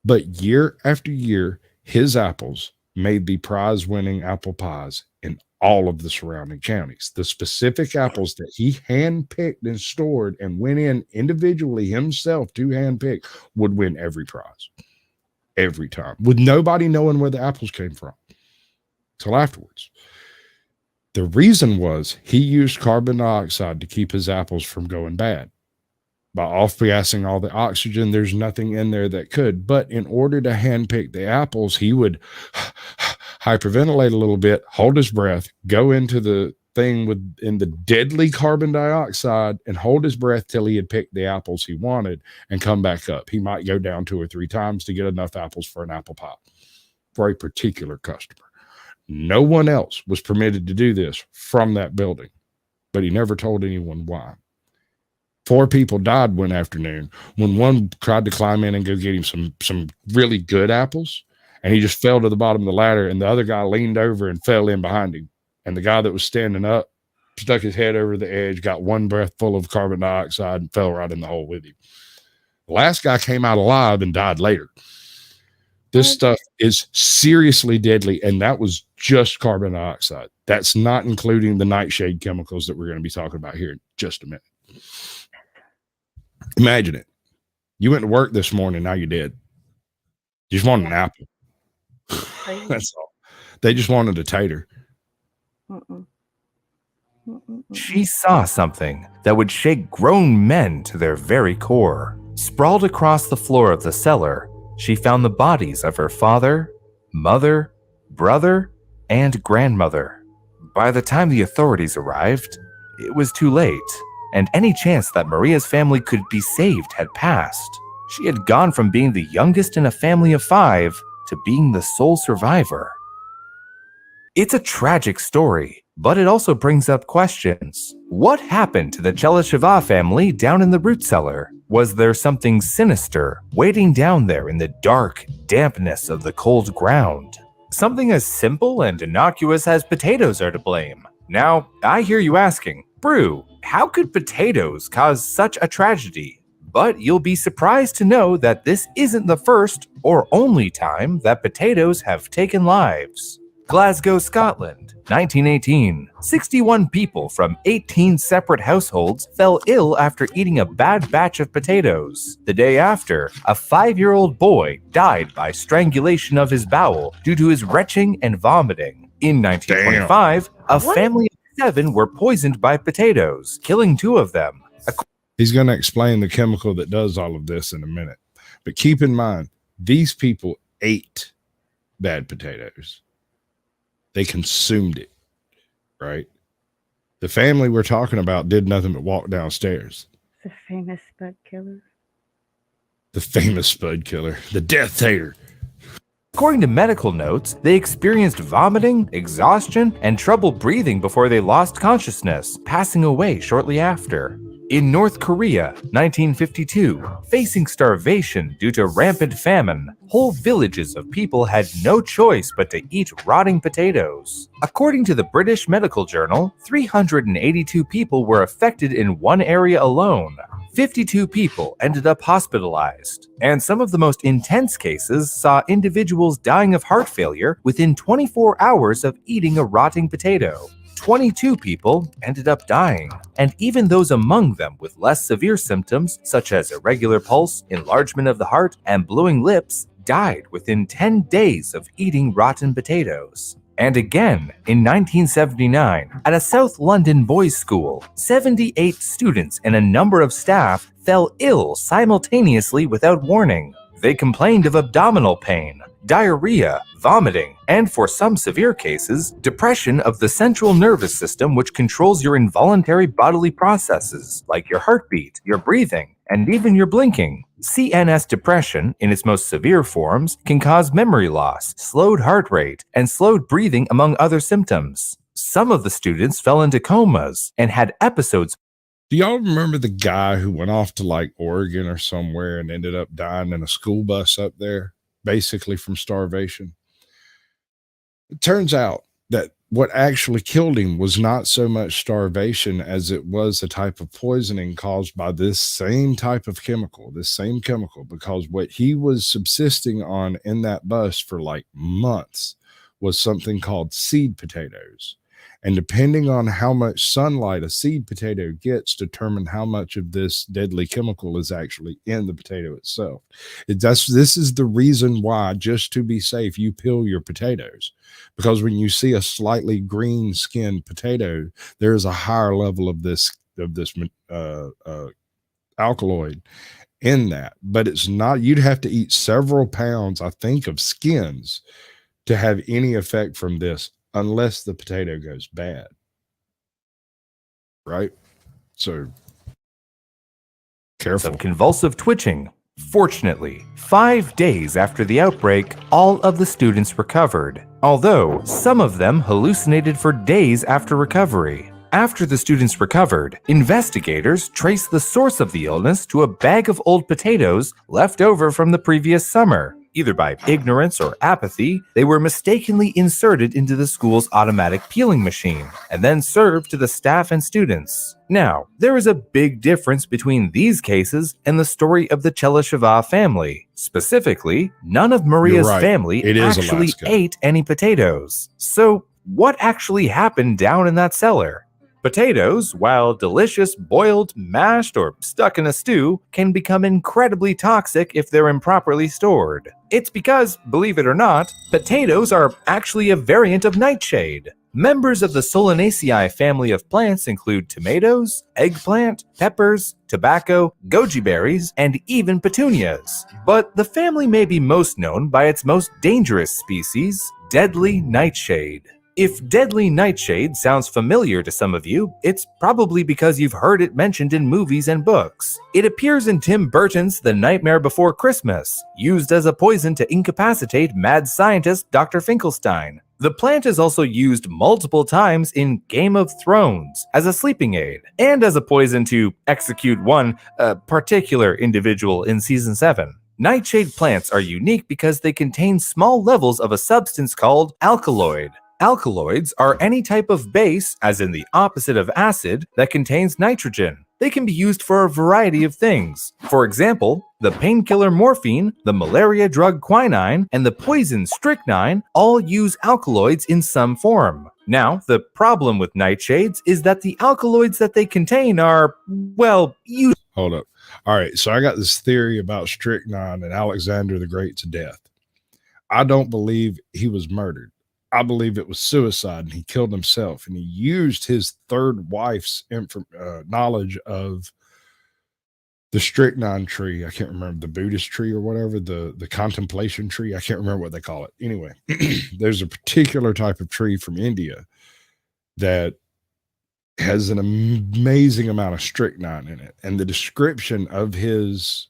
But year after year, his apples made the prize-winning apple pies in all of the surrounding counties. The specific apples that he handpicked and stored and went in individually himself to handpick would win every prize, every time, with nobody knowing where the apples came from till afterwards. The reason was he used carbon dioxide to keep his apples from going bad. By off-gassing all the oxygen, there's nothing in there that could. But in order to handpick the apples, he would hyperventilate a little bit, hold his breath, go into the thing in the deadly carbon dioxide and hold his breath till he had picked the apples he wanted and come back up. He might go down 2 or 3 times to get enough apples for an apple pie for a particular customer. No one else was permitted to do this from that building, but he never told anyone why. 4 people died one afternoon when one tried to climb in and go get him some really good apples, and he just fell to the bottom of the ladder, and the other guy leaned over and fell in behind him. And the guy that was standing up stuck his head over the edge, got one breath full of carbon dioxide, and fell right in the hole with him. The last guy came out alive and died later. This stuff is seriously deadly, and that was just carbon dioxide. That's not including the nightshade chemicals that we're going to be talking about here in just a minute. Imagine it. You went to work this morning, now you're dead. You just wanted an apple. That's all. They just wanted a tater. She saw something that would shake grown men to their very core. Sprawled across the floor of the cellar, she found the bodies of her father, mother, brother, and grandmother. By the time the authorities arrived, it was too late, and any chance that Maria's family could be saved had passed. She had gone from being the youngest in a family of 5 to being the sole survivor. It's a tragic story, but it also brings up questions. What happened to the Chelisheva family down in the root cellar? Was there something sinister waiting down there in the dark dampness of the cold ground? Something as simple and innocuous as potatoes are to blame. Now, I hear you asking, Brew, how could potatoes cause such a tragedy? But you'll be surprised to know that this isn't the first or only time that potatoes have taken lives. Glasgow, Scotland, 1918. 61 people from 18 separate households fell ill after eating a bad batch of potatoes. The day after, a 5-year-old boy died by strangulation of his bowel due to his retching and vomiting. In 1925, a family of 7 were poisoned by potatoes, killing 2 of them. He's going to explain the chemical that does all of this in a minute. But keep in mind, these people ate bad potatoes. They consumed it, right? The family we're talking about did nothing but walk downstairs. The famous spud killer. The famous spud killer. The DeathTater. According to medical notes, they experienced vomiting, exhaustion, and trouble breathing before they lost consciousness, passing away shortly after. In North Korea, 1952, facing starvation due to rampant famine, whole villages of people had no choice but to eat rotting potatoes. According to the British Medical Journal, 382 people were affected in one area alone. 52 people ended up hospitalized, and some of the most intense cases saw individuals dying of heart failure within 24 hours of eating a rotting potato. 22 people ended up dying, and even those among them with less severe symptoms, such as irregular pulse, enlargement of the heart, and bluing lips, died within 10 days of eating rotten potatoes. And again, in 1979, at a South London boys' school, 78 students and a number of staff fell ill simultaneously without warning. They complained of abdominal pain, diarrhea, vomiting, and for some severe cases, depression of the central nervous system, which controls your involuntary bodily processes, like your heartbeat, your breathing, and even your blinking. CNS depression, in its most severe forms, can cause memory loss, slowed heart rate, and slowed breathing, among other symptoms. Some of the students fell into comas and had episodes. Do y'all remember the guy who went off to like Oregon or somewhere and ended up dying in a school bus up there, basically from starvation? It turns out that what actually killed him was not so much starvation as it was a type of poisoning caused by this same type of chemical, because what he was subsisting on in that bus for like months was something called seed potatoes. And depending on how much sunlight a seed potato gets, determine how much of this deadly chemical is actually in the potato itself. This is the reason why, just to be safe, you peel your potatoes. Because when you see a slightly green skinned potato, there is a higher level of this alkaloid in that. But it's not, you'd have to eat several pounds, I think, of skins to have any effect from this, unless the potato goes bad. Right? So careful. Some convulsive twitching. Fortunately, 5 days after the outbreak, all of the students recovered, although some of them hallucinated for days after recovery. After the students recovered, investigators traced the source of the illness to a bag of old potatoes left over from the previous summer. Either by ignorance or apathy, they were mistakenly inserted into the school's automatic peeling machine and then served to the staff and students. Now, there is a big difference between these cases and the story of the Chelisheva family. Specifically, none of Maria's family actually ate any potatoes. So, what actually happened down in that cellar? Potatoes, while delicious boiled, mashed, or stuck in a stew, can become incredibly toxic if they're improperly stored. It's because, believe it or not, potatoes are actually a variant of nightshade. Members of the Solanaceae family of plants include tomatoes, eggplant, peppers, tobacco, goji berries, and even petunias. But the family may be most known by its most dangerous species, deadly nightshade. If deadly nightshade sounds familiar to some of you, it's probably because you've heard it mentioned in movies and books. It appears in Tim Burton's The Nightmare Before Christmas, used as a poison to incapacitate mad scientist Dr. Finkelstein. The plant is also used multiple times in Game of Thrones as a sleeping aid, and as a poison to execute one particular individual in Season 7. Nightshade plants are unique because they contain small levels of a substance called alkaloid. Alkaloids are any type of base, as in the opposite of acid, that contains nitrogen. They can be used for a variety of things. For example, the painkiller morphine, the malaria drug quinine, and the poison strychnine all use alkaloids in some form. Now, the problem with nightshades is that the alkaloids that they contain are, well, Hold up. All right, so I got this theory about strychnine and Alexander the Great's death. I don't believe he was murdered. I believe it was suicide and he killed himself, and he used his third wife's knowledge of the strychnine tree. I can't remember, the Buddhist tree or whatever, the contemplation tree. I can't remember what they call it. Anyway, there's a particular type of tree from India that has an amazing amount of strychnine in it. And the description of his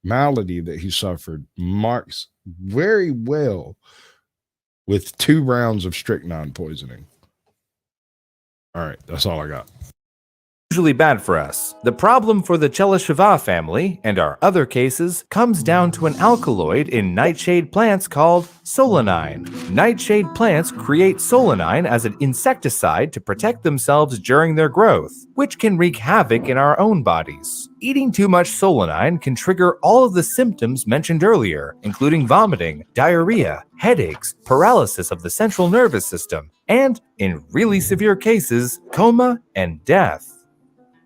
malady that he suffered marks very well with 2 rounds of strychnine poisoning. All right, that's all I got. Usually bad for us. The problem for the Chelisheva family, and our other cases, comes down to an alkaloid in nightshade plants called solanine. Nightshade plants create solanine as an insecticide to protect themselves during their growth, which can wreak havoc in our own bodies. Eating too much solanine can trigger all of the symptoms mentioned earlier, including vomiting, diarrhea, headaches, paralysis of the central nervous system, and, in really severe cases, coma and death.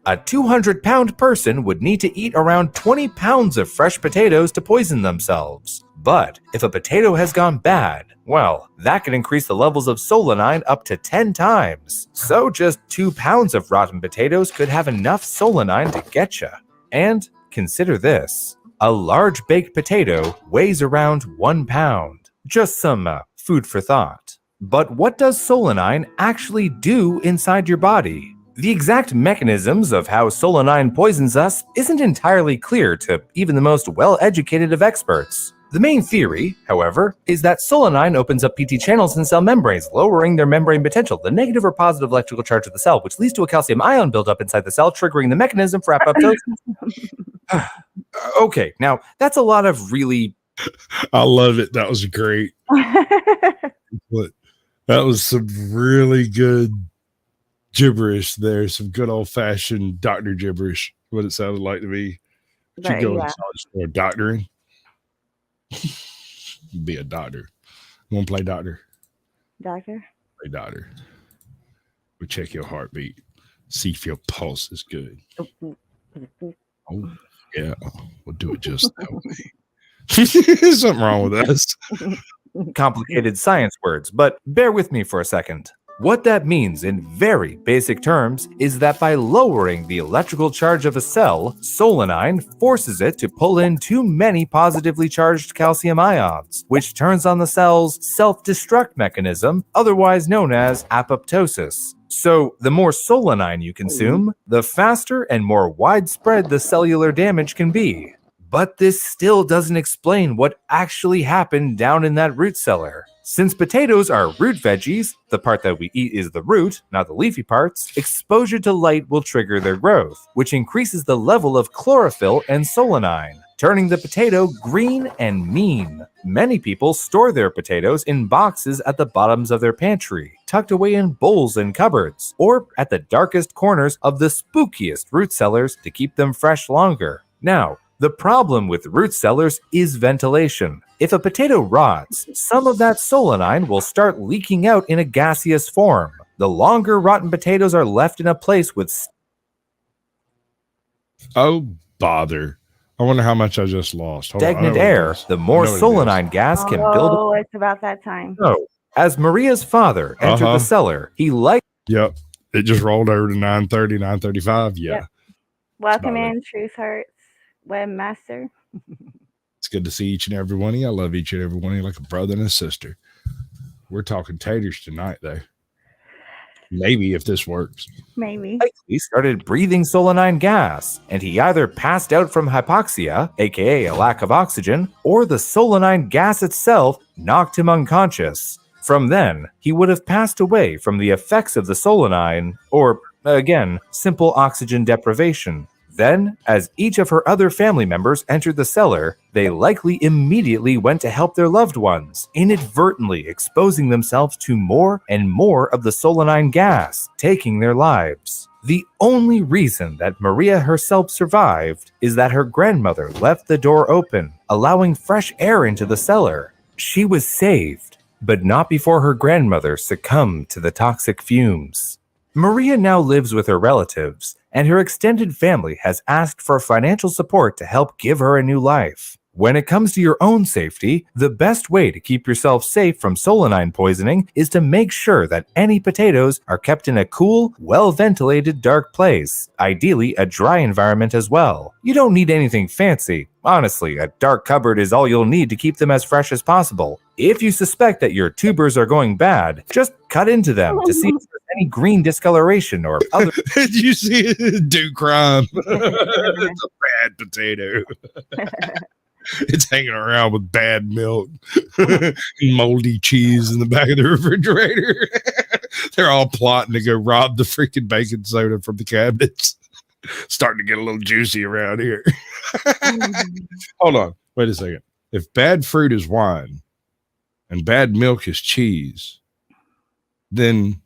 A 200-pound person would need to eat around 20 pounds of fresh potatoes to poison themselves. But if a potato has gone bad, well, that can increase the levels of solanine up to 10 times. So just 2 pounds of rotten potatoes could have enough solanine to get you. And consider this. A large baked potato weighs around 1 pound. Just some food for thought. But what does solanine actually do inside your body? The exact mechanisms of how solanine poisons us isn't entirely clear to even the most well-educated of experts. The main theory, however, is that solanine opens up PT channels in cell membranes, lowering their membrane potential, the negative or positive electrical charge of the cell, which leads to a calcium ion buildup inside the cell, triggering the mechanism for apoptosis. Okay, now that's a lot of really... I love it. That was great. But that was some really good gibberish there, some good old-fashioned doctor gibberish, what it sounded like to me. Should go inside the store doctoring. Be a doctor. You want to play doctor? Doctor? Play doctor. We'll check your heartbeat. See if your pulse is good. Oh, yeah. We'll do it just that way. Something wrong with us. Complicated science words, but bear with me for a second. What that means in very basic terms is that by lowering the electrical charge of a cell, solanine forces it to pull in too many positively charged calcium ions, which turns on the cell's self-destruct mechanism, otherwise known as apoptosis. So, the more solanine you consume, the faster and more widespread the cellular damage can be. But this still doesn't explain what actually happened down in that root cellar. Since potatoes are root veggies, the part that we eat is the root, not the leafy parts, exposure to light will trigger their growth, which increases the level of chlorophyll and solanine, turning the potato green and mean. Many people store their potatoes in boxes at the bottoms of their pantry, tucked away in bowls and cupboards, or at the darkest corners of the spookiest root cellars to keep them fresh longer. Now, the problem with root cellars is ventilation. If a potato rots, some of that solanine will start leaking out in a gaseous form. The longer rotten potatoes are left in a place with... Oh, bother. I wonder how much I just lost. Stagnant air, the more solanine gas can build up. Oh, it's about that time. So, as Maria's father entered the cellar, he liked... Yep. It just rolled over to 9:30, 9:35. Yeah. Yep. Welcome in, Truth Hurts Webmaster. It's good to see each and every one of you. I love each and every one of you like a brother and a sister. We're talking taters tonight, though. Maybe if this works. Maybe. He started breathing solanine gas, and he either passed out from hypoxia, aka a lack of oxygen, or the solanine gas itself knocked him unconscious. From then, he would have passed away from the effects of the solanine, or, again, simple oxygen deprivation. Then, as each of her other family members entered the cellar, they likely immediately went to help their loved ones, inadvertently exposing themselves to more and more of the solanine gas, taking their lives. The only reason that Maria herself survived is that her grandmother left the door open, allowing fresh air into the cellar. She was saved, but not before her grandmother succumbed to the toxic fumes. Maria now lives with her relatives, and her extended family has asked for financial support to help give her a new life. When it comes to your own safety, the best way to keep yourself safe from solanine poisoning is to make sure that any potatoes are kept in a cool, well-ventilated dark place, ideally a dry environment as well. You don't need anything fancy. Honestly, a dark cupboard is all you'll need to keep them as fresh as possible. If you suspect that your tubers are going bad, just cut into them to see if there's any green discoloration or other... Did you see it? Do crime. It's a bad potato. It's hanging around with bad milk, moldy cheese in the back of the refrigerator. They're all plotting to go rob the freaking baking soda from the cabinets. Starting to get a little juicy around here. Hold on. Wait a second. If bad fruit is wine and bad milk is cheese, then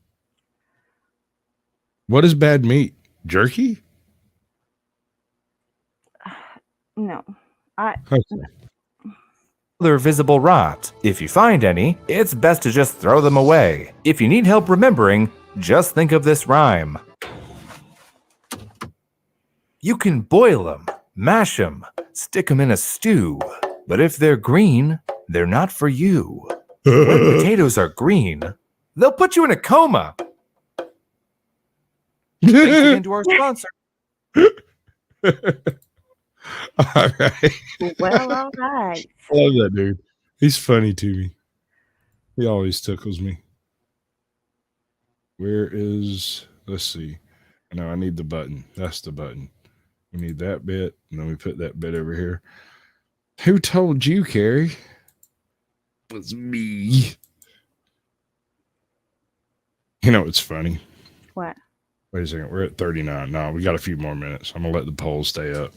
what is bad meat? Jerky? No. Other visible rot. If you find any, it's best to just throw them away. If you need help remembering, just think of this rhyme. You can boil them, mash them, stick them in a stew. But if they're green, they're not for you. When potatoes are green, they'll put you in a coma. Thanks again to our sponsor. All right. Well, all right. I love that dude. He's funny to me. He always tickles me. Where is, let's see. No, I need the button. That's the button. We need that bit, and then we put that bit over here. Who told you, Carrie? It was me. You know what's funny? What? Wait a second. We're at 39. No, we got a few more minutes. I'm going to let the poll stay up.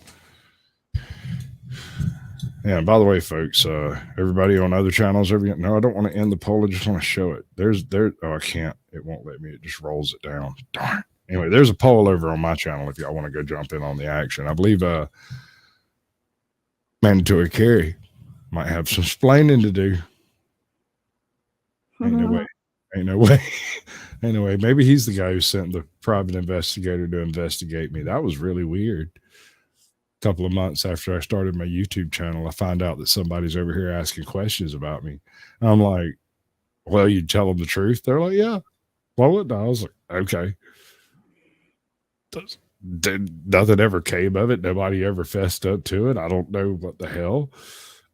Yeah, and by the way, folks, everybody on other channels, no, I don't want to end the poll. I just want to show it. Oh, I can't. It won't let me. It just rolls it down. Darn. Anyway, there's a poll over on my channel if y'all want to go jump in on the action. I believe Mandatory Carrie might have some explaining to do. Ain't no way. Anyway, maybe he's the guy who sent the private investigator to investigate me. That was really weird. A couple of months after I started my YouTube channel, I find out that somebody's over here asking questions about me. I'm like, well, you tell them the truth? They're like, yeah. Well, what? I was like, okay. Nothing ever came of it. Nobody ever fessed up to it. I don't know what the hell.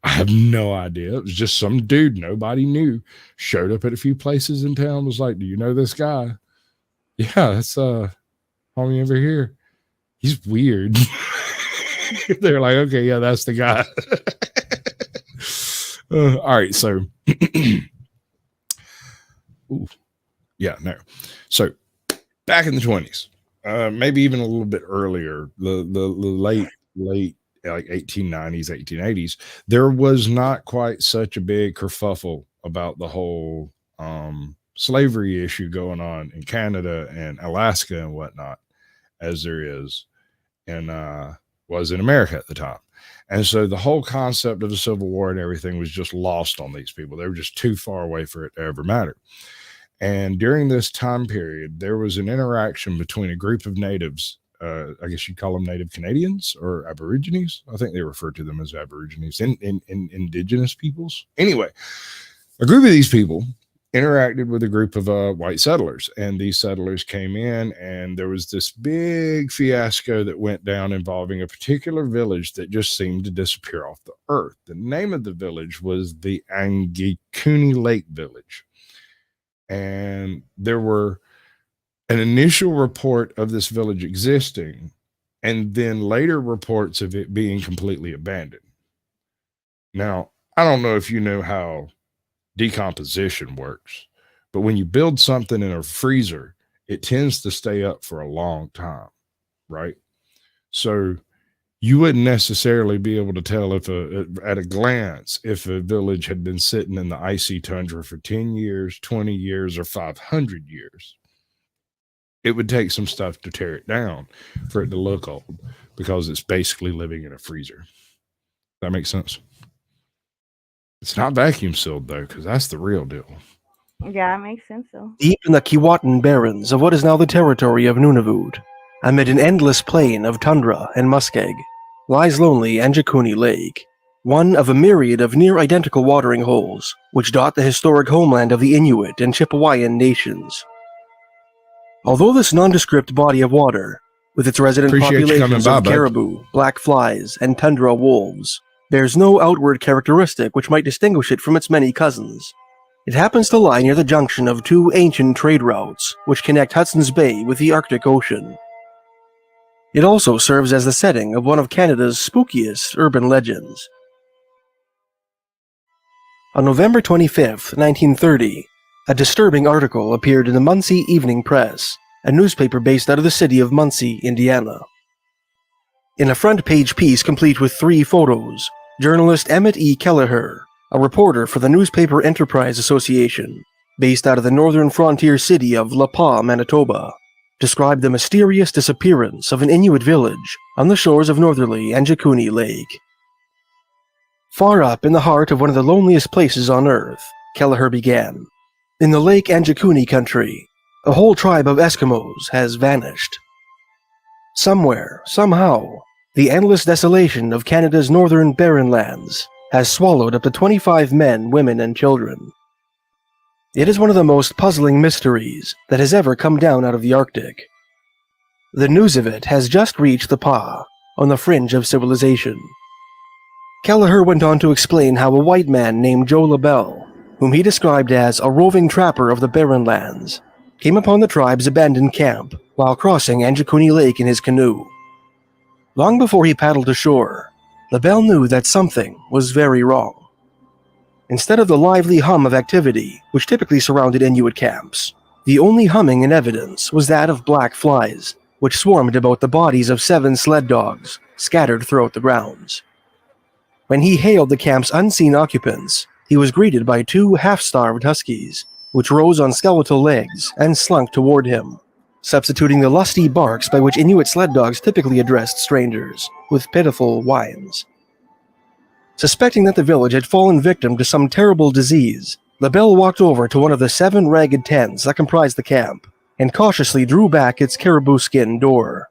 I have no idea. It was just some dude nobody knew showed up at a few places in town, was like, do you know this guy? Yeah, that's homie over here. He's weird. They're like, okay, yeah, that's the guy. All right, so ooh, yeah, no. So back in the 20s, maybe even a little bit earlier, the late like 1890s, 1880s, there was not quite such a big kerfuffle about the whole slavery issue going on in Canada and Alaska and whatnot as there is and was in America at the time. And so the whole concept of the Civil War and everything was just lost on these people. They were just too far away for it to ever matter. And during this time period, there was an interaction between a group of natives. I guess you'd call them Native Canadians or Aborigines. I think they refer to them as Aborigines, in indigenous peoples. Anyway, a group of these people interacted with a group of white settlers, and these settlers came in, and there was this big fiasco that went down involving a particular village that just seemed to disappear off the earth. The name of the village was the Angikuni Lake Village, and there were an initial report of this village existing, and then later reports of it being completely abandoned. Now, I don't know if you know how decomposition works, but when you build something in a freezer, it tends to stay up for a long time, right? So you wouldn't necessarily be able to tell if at a glance if a village had been sitting in the icy tundra for 10 years, 20 years, or 500 years. It would take some stuff to tear it down for it to look old because it's basically living in a freezer. That makes sense? It's not vacuum sealed, though, because that's the real deal. Yeah, it makes sense, though. Deep in the Keewatin Barrens of what is now the territory of Nunavut, amid an endless plain of tundra and muskeg, lies lonely Angikuni Lake, one of a myriad of near-identical watering holes which dot the historic homeland of the Inuit and Chippewayan nations. Although this nondescript body of water, with its resident populations of caribou, black flies, and tundra wolves, bears no outward characteristic which might distinguish it from its many cousins, it happens to lie near the junction of two ancient trade routes which connect Hudson's Bay with the Arctic Ocean. It also serves as the setting of one of Canada's spookiest urban legends. On November 25, 1930, a disturbing article appeared in the Muncie Evening Press, a newspaper based out of the city of Muncie, Indiana. In a front-page piece complete with 3 photos, journalist Emmett E. Kelleher, a reporter for the Newspaper Enterprise Association, based out of the northern frontier city of La Pas, Manitoba, described the mysterious disappearance of an Inuit village on the shores of northerly Angikuni Lake. Far up in the heart of one of the loneliest places on Earth, Kelleher began, in the Lake Angikuni country, a whole tribe of Eskimos has vanished. Somewhere, somehow, the endless desolation of Canada's northern barren lands has swallowed up to 25 men, women, and children. It is one of the most puzzling mysteries that has ever come down out of the Arctic. The news of it has just reached the Pas, on the fringe of civilization. Kelleher went on to explain how a white man named Joe LaBelle, whom he described as a roving trapper of the barren lands, came upon the tribe's abandoned camp while crossing Angikuni Lake in his canoe. Long before he paddled ashore, LaBelle knew that something was very wrong. Instead of the lively hum of activity which typically surrounded Inuit camps, the only humming in evidence was that of black flies, which swarmed about the bodies of 7 sled dogs scattered throughout the grounds. When he hailed the camp's unseen occupants, he was greeted by 2 half-starved huskies, which rose on skeletal legs and slunk toward him, substituting the lusty barks by which Inuit sled dogs typically addressed strangers, with pitiful whines. Suspecting that the village had fallen victim to some terrible disease, LaBelle walked over to one of the 7 ragged tents that comprised the camp and cautiously drew back its caribou skin door.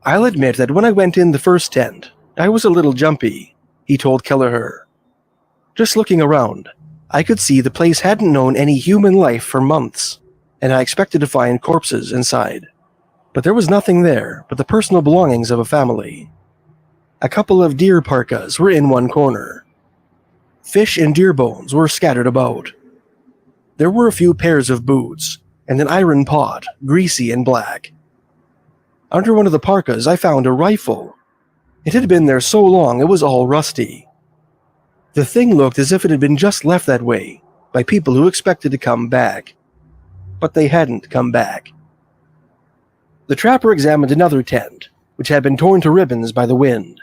"I'll admit that when I went in the first tent, I was a little jumpy," he told Kelleher. "Just looking around, I could see the place hadn't known any human life for months, and I expected to find corpses inside. But there was nothing there but the personal belongings of a family. A couple of deer parkas were in one corner. Fish and deer bones were scattered about. There were a few pairs of boots, and an iron pot, greasy and black. Under one of the parkas I found a rifle. It had been there so long it was all rusty. The thing looked as if it had been just left that way by people who expected to come back. But they hadn't come back." The trapper examined another tent, which had been torn to ribbons by the wind.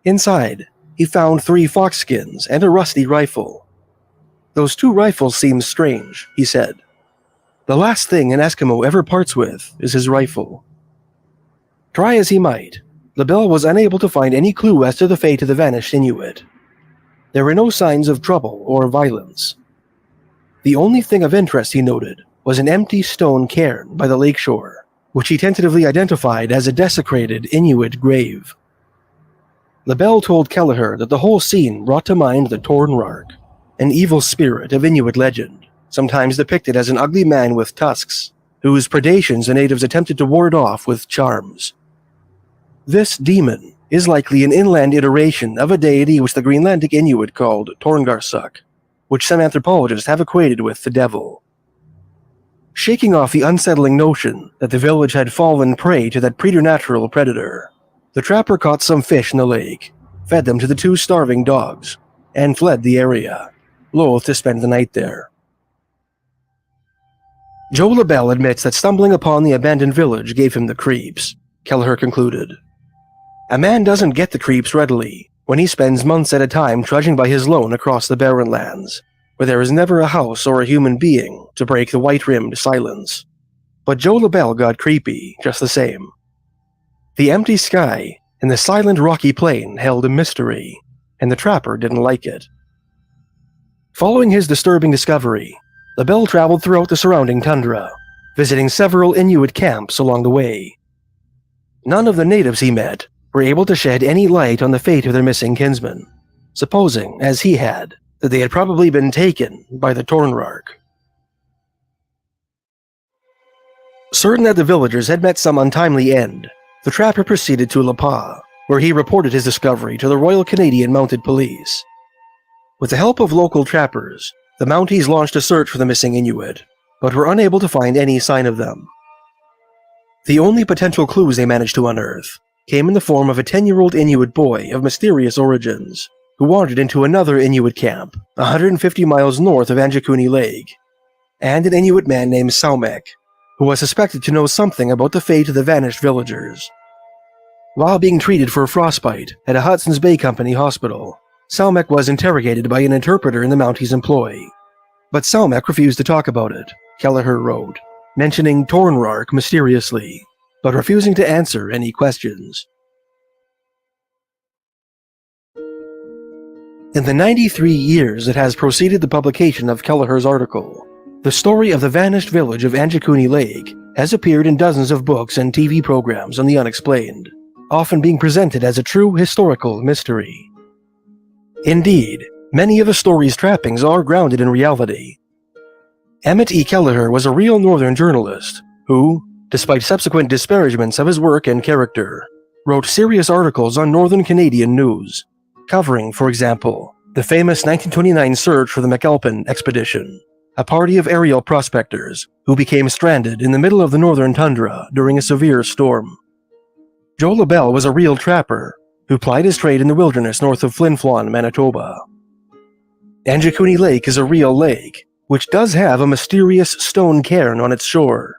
Inside, he found 3 fox skins and a rusty rifle. "Those 2 rifles seem strange," he said. "The last thing an Eskimo ever parts with is his rifle." Try as he might, LaBelle was unable to find any clue as to the fate of the vanished Inuit. There were no signs of trouble or violence. The only thing of interest, he noted, was an empty stone cairn by the lakeshore, which he tentatively identified as a desecrated Inuit grave. LaBelle told Kelleher that the whole scene brought to mind the Tornrark, an evil spirit of Inuit legend, sometimes depicted as an ugly man with tusks, whose predations the natives attempted to ward off with charms. This demon is likely an inland iteration of a deity which the Greenlandic Inuit called Torngarsuk, which some anthropologists have equated with the devil. Shaking off the unsettling notion that the village had fallen prey to that preternatural predator, the trapper caught some fish in the lake, fed them to the 2 starving dogs, and fled the area, loath to spend the night there. Joe LaBelle admits that stumbling upon the abandoned village gave him the creeps, Kelleher concluded. A man doesn't get the creeps readily when he spends months at a time trudging by his lone across the barren lands, where there is never a house or a human being to break the white-rimmed silence. But Joe LaBelle got creepy just the same. The empty sky and the silent rocky plain held a mystery, and the trapper didn't like it. Following his disturbing discovery, LaBelle traveled throughout the surrounding tundra, visiting several Inuit camps along the way. None of the natives he met were able to shed any light on the fate of their missing kinsmen, supposing, as he had, that they had probably been taken by the Tornrark. Certain that the villagers had met some untimely end, the trapper proceeded to La Paz, where he reported his discovery to the Royal Canadian Mounted Police. With the help of local trappers, the Mounties launched a search for the missing Inuit, but were unable to find any sign of them. The only potential clues they managed to unearth came in the form of a 10-year-old Inuit boy of mysterious origins, who wandered into another Inuit camp 150 miles north of Angikuni Lake, and an Inuit man named Saumek, who was suspected to know something about the fate of the vanished villagers. While being treated for frostbite at a Hudson's Bay Company hospital, Saumek was interrogated by an interpreter in the Mounties' employ. But Saumek refused to talk about it, Kelleher wrote, mentioning Tornrark mysteriously, but refusing to answer any questions. In the 93 years that has preceded the publication of Kelleher's article, the story of the vanished village of Angikuni Lake has appeared in dozens of books and TV programs on the unexplained, often being presented as a true historical mystery. Indeed, many of the story's trappings are grounded in reality. Emmett E. Kelleher was a real northern journalist who, despite subsequent disparagements of his work and character, wrote serious articles on northern Canadian news, covering, for example, the famous 1929 search for the McAlpin expedition, a party of aerial prospectors who became stranded in the middle of the northern tundra during a severe storm. Joe LaBelle was a real trapper who plied his trade in the wilderness north of Flin Flon, Manitoba. Angikuni Lake is a real lake, which does have a mysterious stone cairn on its shore.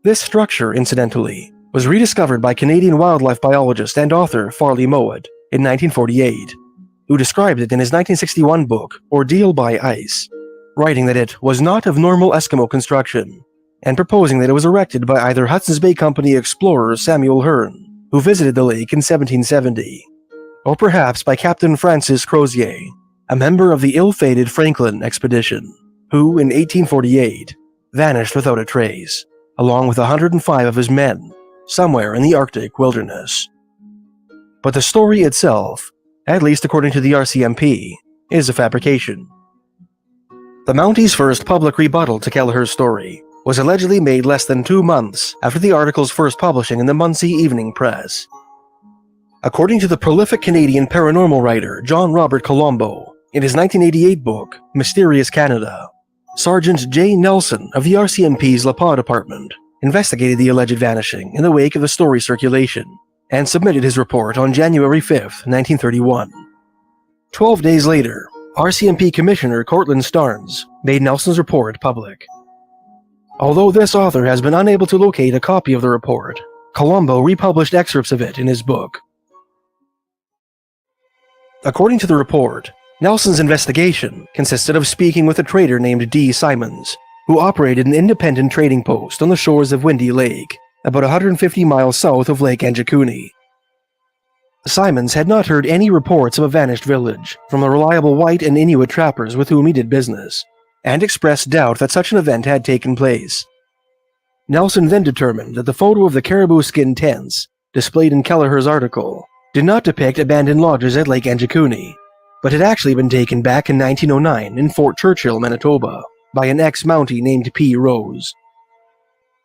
This structure, incidentally, was rediscovered by Canadian wildlife biologist and author Farley Mowat in 1948, who described it in his 1961 book, Ordeal by Ice, writing that it was not of normal Eskimo construction, and proposing that it was erected by either Hudson's Bay Company explorer Samuel Hearne, who visited the lake in 1770, or perhaps by Captain Francis Crozier, a member of the ill-fated Franklin expedition, who, in 1848, vanished without a trace, along with 105 of his men, somewhere in the Arctic wilderness. But the story itself, at least according to the RCMP, is a fabrication. The Mounties' first public rebuttal to Kelleher's story was allegedly made less than 2 months after the article's first publishing in the Muncie Evening Press. According to the prolific Canadian paranormal writer John Robert Colombo, in his 1988 book, Mysterious Canada, Sergeant J. Nelson of the RCMP's La Pas Department investigated the alleged vanishing in the wake of the story circulation and submitted his report on January 5, 1931. 12 days later, RCMP Commissioner Cortland Starnes made Nelson's report public. Although this author has been unable to locate a copy of the report, Colombo republished excerpts of it in his book. According to the report, Nelson's investigation consisted of speaking with a trader named D. Simons, who operated an independent trading post on the shores of Windy Lake, about 150 miles south of Lake Angikuni. Simons had not heard any reports of a vanished village from the reliable white and Inuit trappers with whom he did business, and expressed doubt that such an event had taken place. Nelson then determined that the photo of the caribou skin tents, displayed in Kelleher's article, did not depict abandoned lodges at Lake Angikuni, but had actually been taken back in 1909 in Fort Churchill, Manitoba, by an ex-Mountie named P. Rose.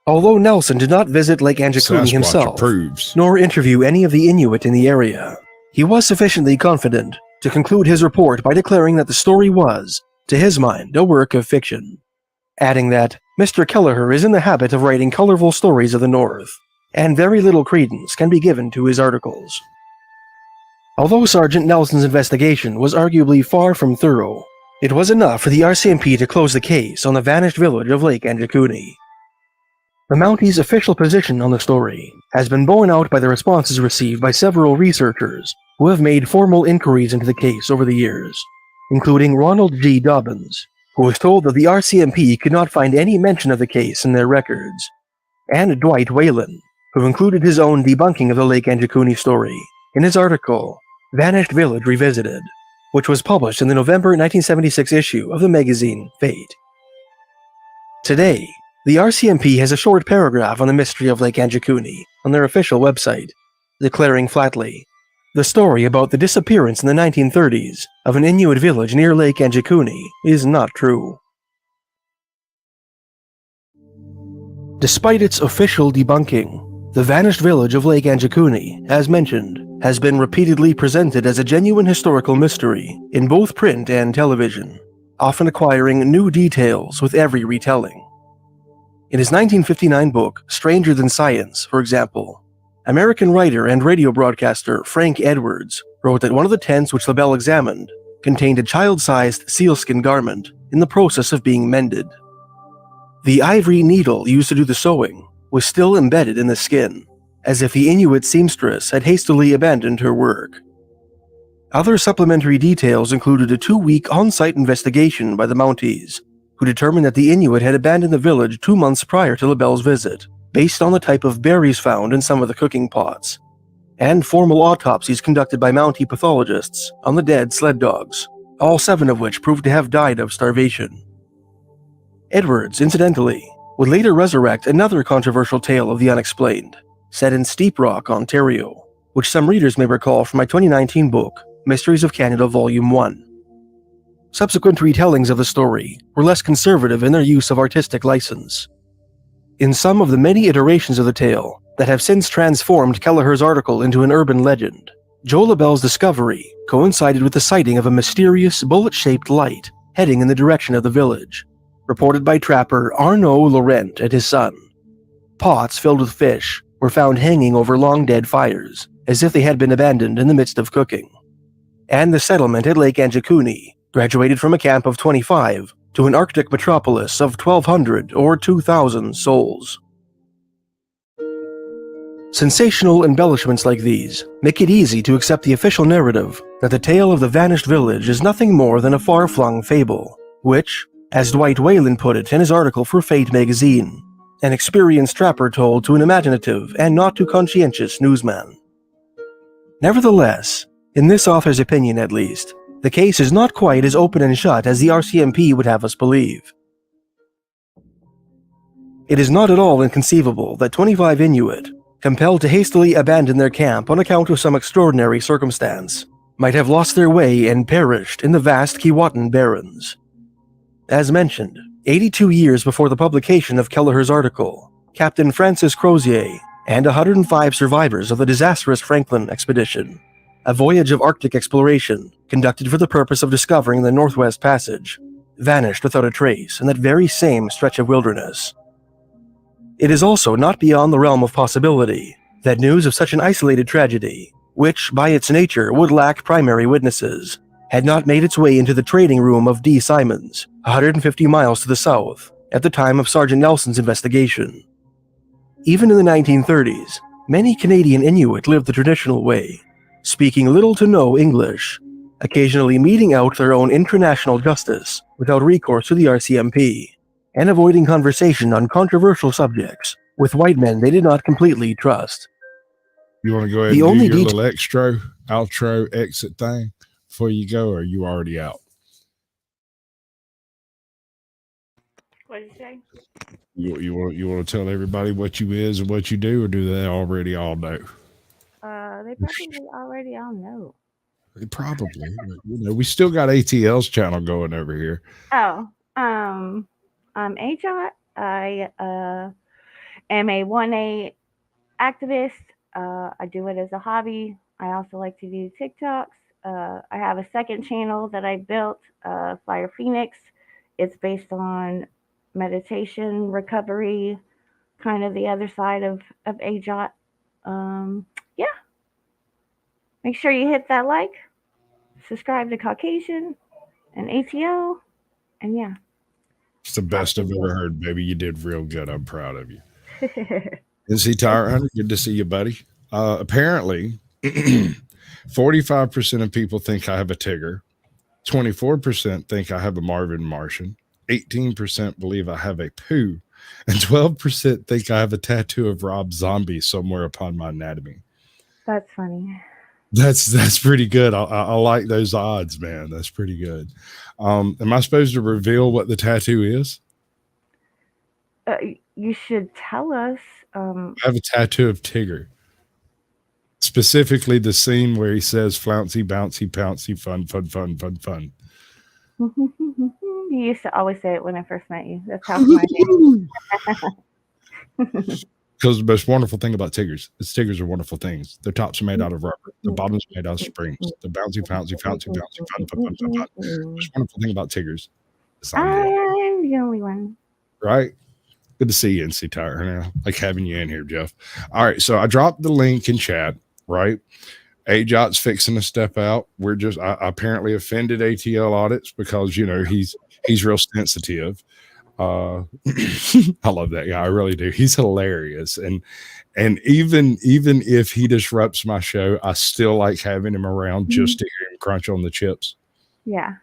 Although Nelson did not visit Lake Angikuni Sasquatch himself, approves. nor interview any of the Inuit in the area, he was sufficiently confident to conclude his report by declaring that the story was, to his mind, a work of fiction, adding that Mr. Kelleher is in the habit of writing colorful stories of the North, and very little credence can be given to his articles. Although Sergeant Nelson's investigation was arguably far from thorough, it was enough for the RCMP to close the case on the vanished village of Lake Angikuni. The Mounties' official position on the story has been borne out by the responses received by several researchers who have made formal inquiries into the case over the years, including Ronald G. Dobbins, who was told that the RCMP could not find any mention of the case in their records, and Dwight Whalen, who included his own debunking of the Lake Angikuni story in his article, Vanished Village Revisited, which was published in the November 1976 issue of the magazine Fate. Today, the RCMP has a short paragraph on the mystery of Lake Angikuni on their official website, declaring flatly, "The story about the disappearance in the 1930s of an Inuit village near Lake Angikuni is not true." Despite its official debunking, the vanished village of Lake Angikuni, as mentioned, has been repeatedly presented as a genuine historical mystery in both print and television, often acquiring new details with every retelling. In his 1959 book, Stranger Than Science, for example, American writer and radio broadcaster Frank Edwards wrote that one of the tents which LaBelle examined contained a child-sized sealskin garment in the process of being mended. The ivory needle used to do the sewing was still embedded in the skin, as if the Inuit seamstress had hastily abandoned her work. Other supplementary details included a 2-week on-site investigation by the Mounties, who determined that the Inuit had abandoned the village 2 months prior to LaBelle's visit, based on the type of berries found in some of the cooking pots, and formal autopsies conducted by Mountie pathologists on the dead sled dogs, all 7 of which proved to have died of starvation. Edwards, incidentally, would later resurrect another controversial tale of the unexplained, set in Steep Rock, Ontario, which some readers may recall from my 2019 book, Mysteries of Canada Volume 1. Subsequent retellings of the story were less conservative in their use of artistic license. In some of the many iterations of the tale that have since transformed Kelleher's article into an urban legend, Joe LaBelle's discovery coincided with the sighting of a mysterious bullet-shaped light heading in the direction of the village, reported by trapper Arnaud Laurent and his son. Pots filled with fish were found hanging over long-dead fires, as if they had been abandoned in the midst of cooking. And the settlement at Lake Angikuni graduated from a camp of 25 to an Arctic metropolis of 1,200 or 2,000 souls. Sensational embellishments like these make it easy to accept the official narrative that the tale of the vanished village is nothing more than a far-flung fable, which, as Dwight Whalen put it in his article for Fate magazine, an experienced trapper told to an imaginative and not too conscientious newsman. Nevertheless, in this author's opinion at least, the case is not quite as open and shut as the RCMP would have us believe. It is not at all inconceivable that 25 Inuit, compelled to hastily abandon their camp on account of some extraordinary circumstance, might have lost their way and perished in the vast Keewatin Barrens. As mentioned, 82 years before the publication of Kelleher's article, Captain Francis Crozier and 105 survivors of the disastrous Franklin expedition, a voyage of Arctic exploration conducted for the purpose of discovering the Northwest Passage, vanished without a trace in that very same stretch of wilderness. It is also not beyond the realm of possibility that news of such an isolated tragedy, which by its nature would lack primary witnesses, had not made its way into the trading room of D. Simons, 150 miles to the south, at the time of Sergeant Nelson's investigation. Even in the 1930s, many Canadian Inuit lived the traditional way, speaking little to no English, occasionally meting out their own international justice without recourse to the RCMP, and avoiding conversation on controversial subjects with white men they did not completely trust. You want to go ahead and do your little outro, exit thing before you go, or are you already out? What did you say? You want to tell everybody what you is and what you do, or do they already all know? They probably already all know. Probably. We still got ATL's channel going over here. Oh, I'm AJOT. I am a 1A activist. I do it as a hobby. I also like to do TikToks. I have a second channel that I built, Fire Phoenix. It's based on meditation, recovery, kind of the other side of AJOT. Yeah. Make sure you hit that like, subscribe to Caucasian and ATL, and yeah. It's the best I've ever heard, baby. You did real good. I'm proud of you. NC Tire Hunter, good to see you, buddy. Apparently, 45% of people think I have a Tigger. 24% think I have a Marvin Martian. 18% believe I have a Pooh. And 12% think I have a tattoo of Rob Zombie somewhere upon my anatomy. That's funny. That's pretty good. I like those odds, man. That's pretty good. Am I supposed to reveal what the tattoo is? You should tell us. I have a tattoo of Tigger. Specifically the scene where he says flouncy, bouncy, pouncy, fun, fun, fun, fun, fun. You used to always say it when I first met you. That's how my name. Because the most wonderful thing about Tiggers is Tiggers are wonderful things. Their tops are made out of rubber. Their bottoms are made out of springs. The bouncy, bouncy, bouncy, bouncy, fun, fun, fun, fun, fun. The most wonderful thing about Tiggers is I'm the only one. Right? Good to see you, NC Tire. Now, like having you in here, Jeff. All right, so I dropped the link in chat, right? AJOT's fixing to step out. I apparently offended ATL audits because, he's real sensitive. I love that guy. I really do. He's hilarious. And even if he disrupts my show, I still like having him around just to hear him crunch on the chips. Yeah.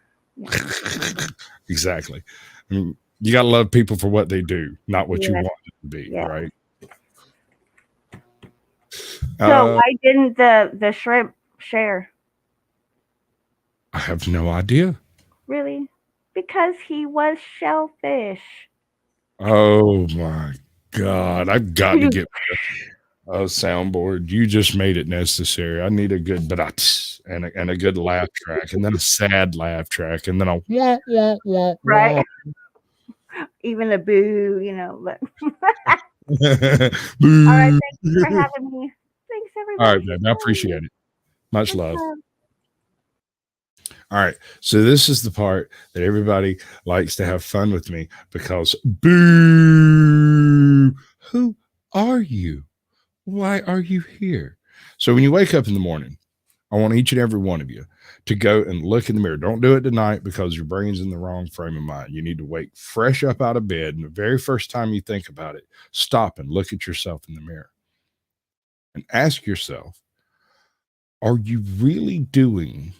Exactly. I mean, you got to love people for what they do, not what you want them to be, right? So why didn't the shrimp share? I have no idea. Really? Because he was shellfish. Oh my God. I've got to get a soundboard. You just made it necessary. I need a good and a good laugh track, and then a sad laugh track, and then a wah, wah, wah, right. Wah. Even a boo, but all right, thank you for having me. Thanks, everybody. All right, man. I appreciate it. Much love. All right, so this is the part that everybody likes to have fun with me because boo, who are you? Why are you here? So when you wake up in the morning, I want each and every one of you to go and look in the mirror. Don't do it tonight because your brain's in the wrong frame of mind. You need to wake fresh up out of bed, and the very first time you think about it, stop and look at yourself in the mirror and ask yourself, are you really doing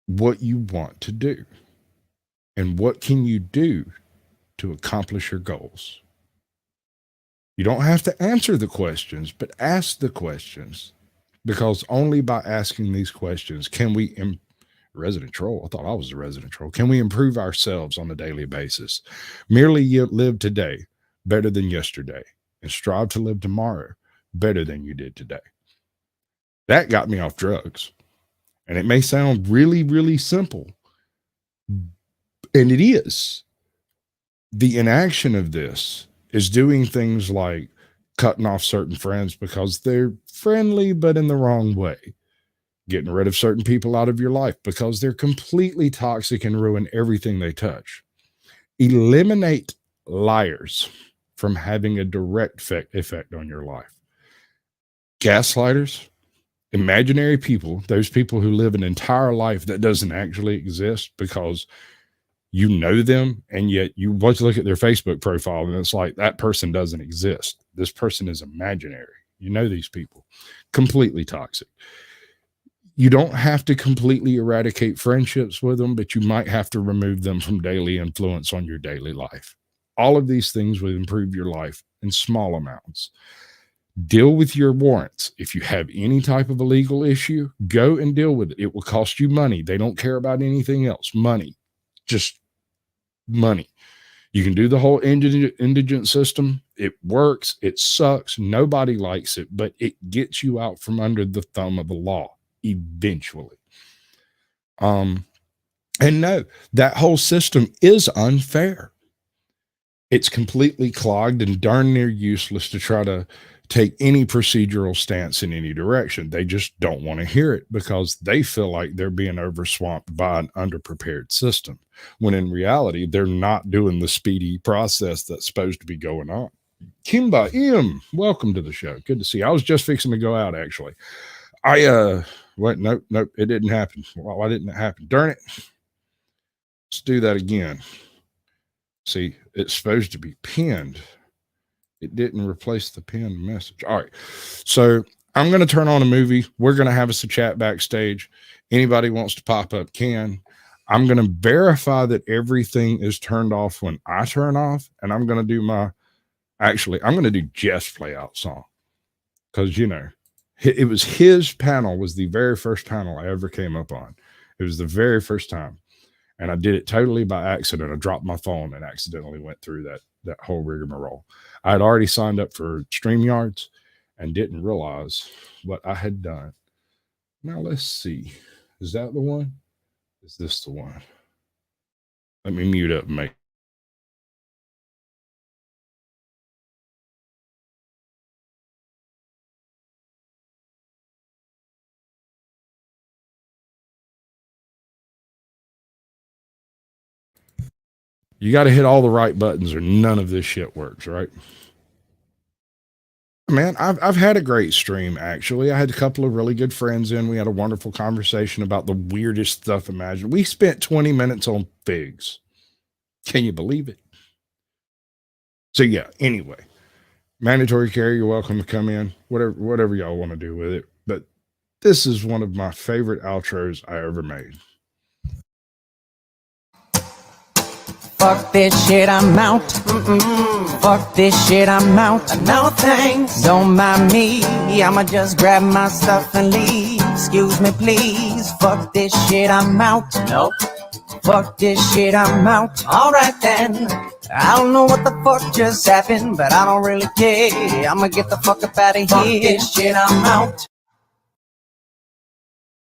what you want to do? And what can you do to accomplish your goals? You don't have to answer the questions, but ask the questions, because only by asking these questions can we Resident troll. I thought I was a resident troll. Can we improve ourselves on a daily basis? Merely live today better than yesterday and strive to live tomorrow better than you did today. That got me off drugs. And it may sound really, really simple. And it is. The inaction of this is doing things like cutting off certain friends because they're friendly, but in the wrong way. Getting rid of certain people out of your life because they're completely toxic and ruin everything they touch. Eliminate liars from having a direct effect on your life. Gaslighters, imaginary people, those people who live an entire life that doesn't actually exist because you know them, and yet you want to look at their Facebook profile and it's like, that person doesn't exist. This person is imaginary. You know these people. Completely toxic. You don't have to completely eradicate friendships with them, but you might have to remove them from daily influence on your daily life. All of these things will improve your life in small amounts. Deal with your warrants. If you have any type of a legal issue, go and deal with it. It will cost you money. They don't care about anything else. Money. Just money. You can do the whole indigent system. It works. It sucks. Nobody likes it, but it gets you out from under the thumb of the law eventually. And no, that whole system is unfair. It's completely clogged and darn near useless to try to take any procedural stance in any direction. They just don't want to hear it because they feel like they're being overswamped by an underprepared system, when in reality, they're not doing the speedy process that's supposed to be going on. Kimba M, welcome to the show. Good to see you. I was just fixing to go out, actually. Nope, it didn't happen. Why didn't it happen? Darn it. Let's do that again. See, it's supposed to be pinned. It didn't replace the pinned message. All right. So I'm going to turn on a movie. We're going to have us a chat backstage. Anybody wants to pop up can. I'm going to verify that everything is turned off when I turn off. And I'm going to do I'm going to do Jeff's play out song. Because, it was his panel was the very first panel I ever came up on. It was the very first time. And I did it totally by accident. I dropped my phone and accidentally went through that whole rigmarole. I had already signed up for StreamYards and didn't realize what I had done. Now let's see. Is that the one? Is this the one? Let me mute up and make. You got to hit all the right buttons or none of this shit works, right? Man, I've had a great stream, actually. I had a couple of really good friends in. We had a wonderful conversation about the weirdest stuff imaginable. We spent 20 minutes on figs. Can you believe it? So, yeah, anyway. Mandatory carry, you're welcome to come in. Whatever y'all want to do with it. But this is one of my favorite outros I ever made. Fuck this shit, I'm out. Fuck this shit, I'm out. No thanks, don't mind me. I'ma just grab my stuff and leave. Excuse me, please. Fuck this shit, I'm out. Nope. Fuck this shit, I'm out. Alright then. I don't know what the fuck just happened, but I don't really care. I'ma get the fuck up out of here. Fuck this shit, I'm out.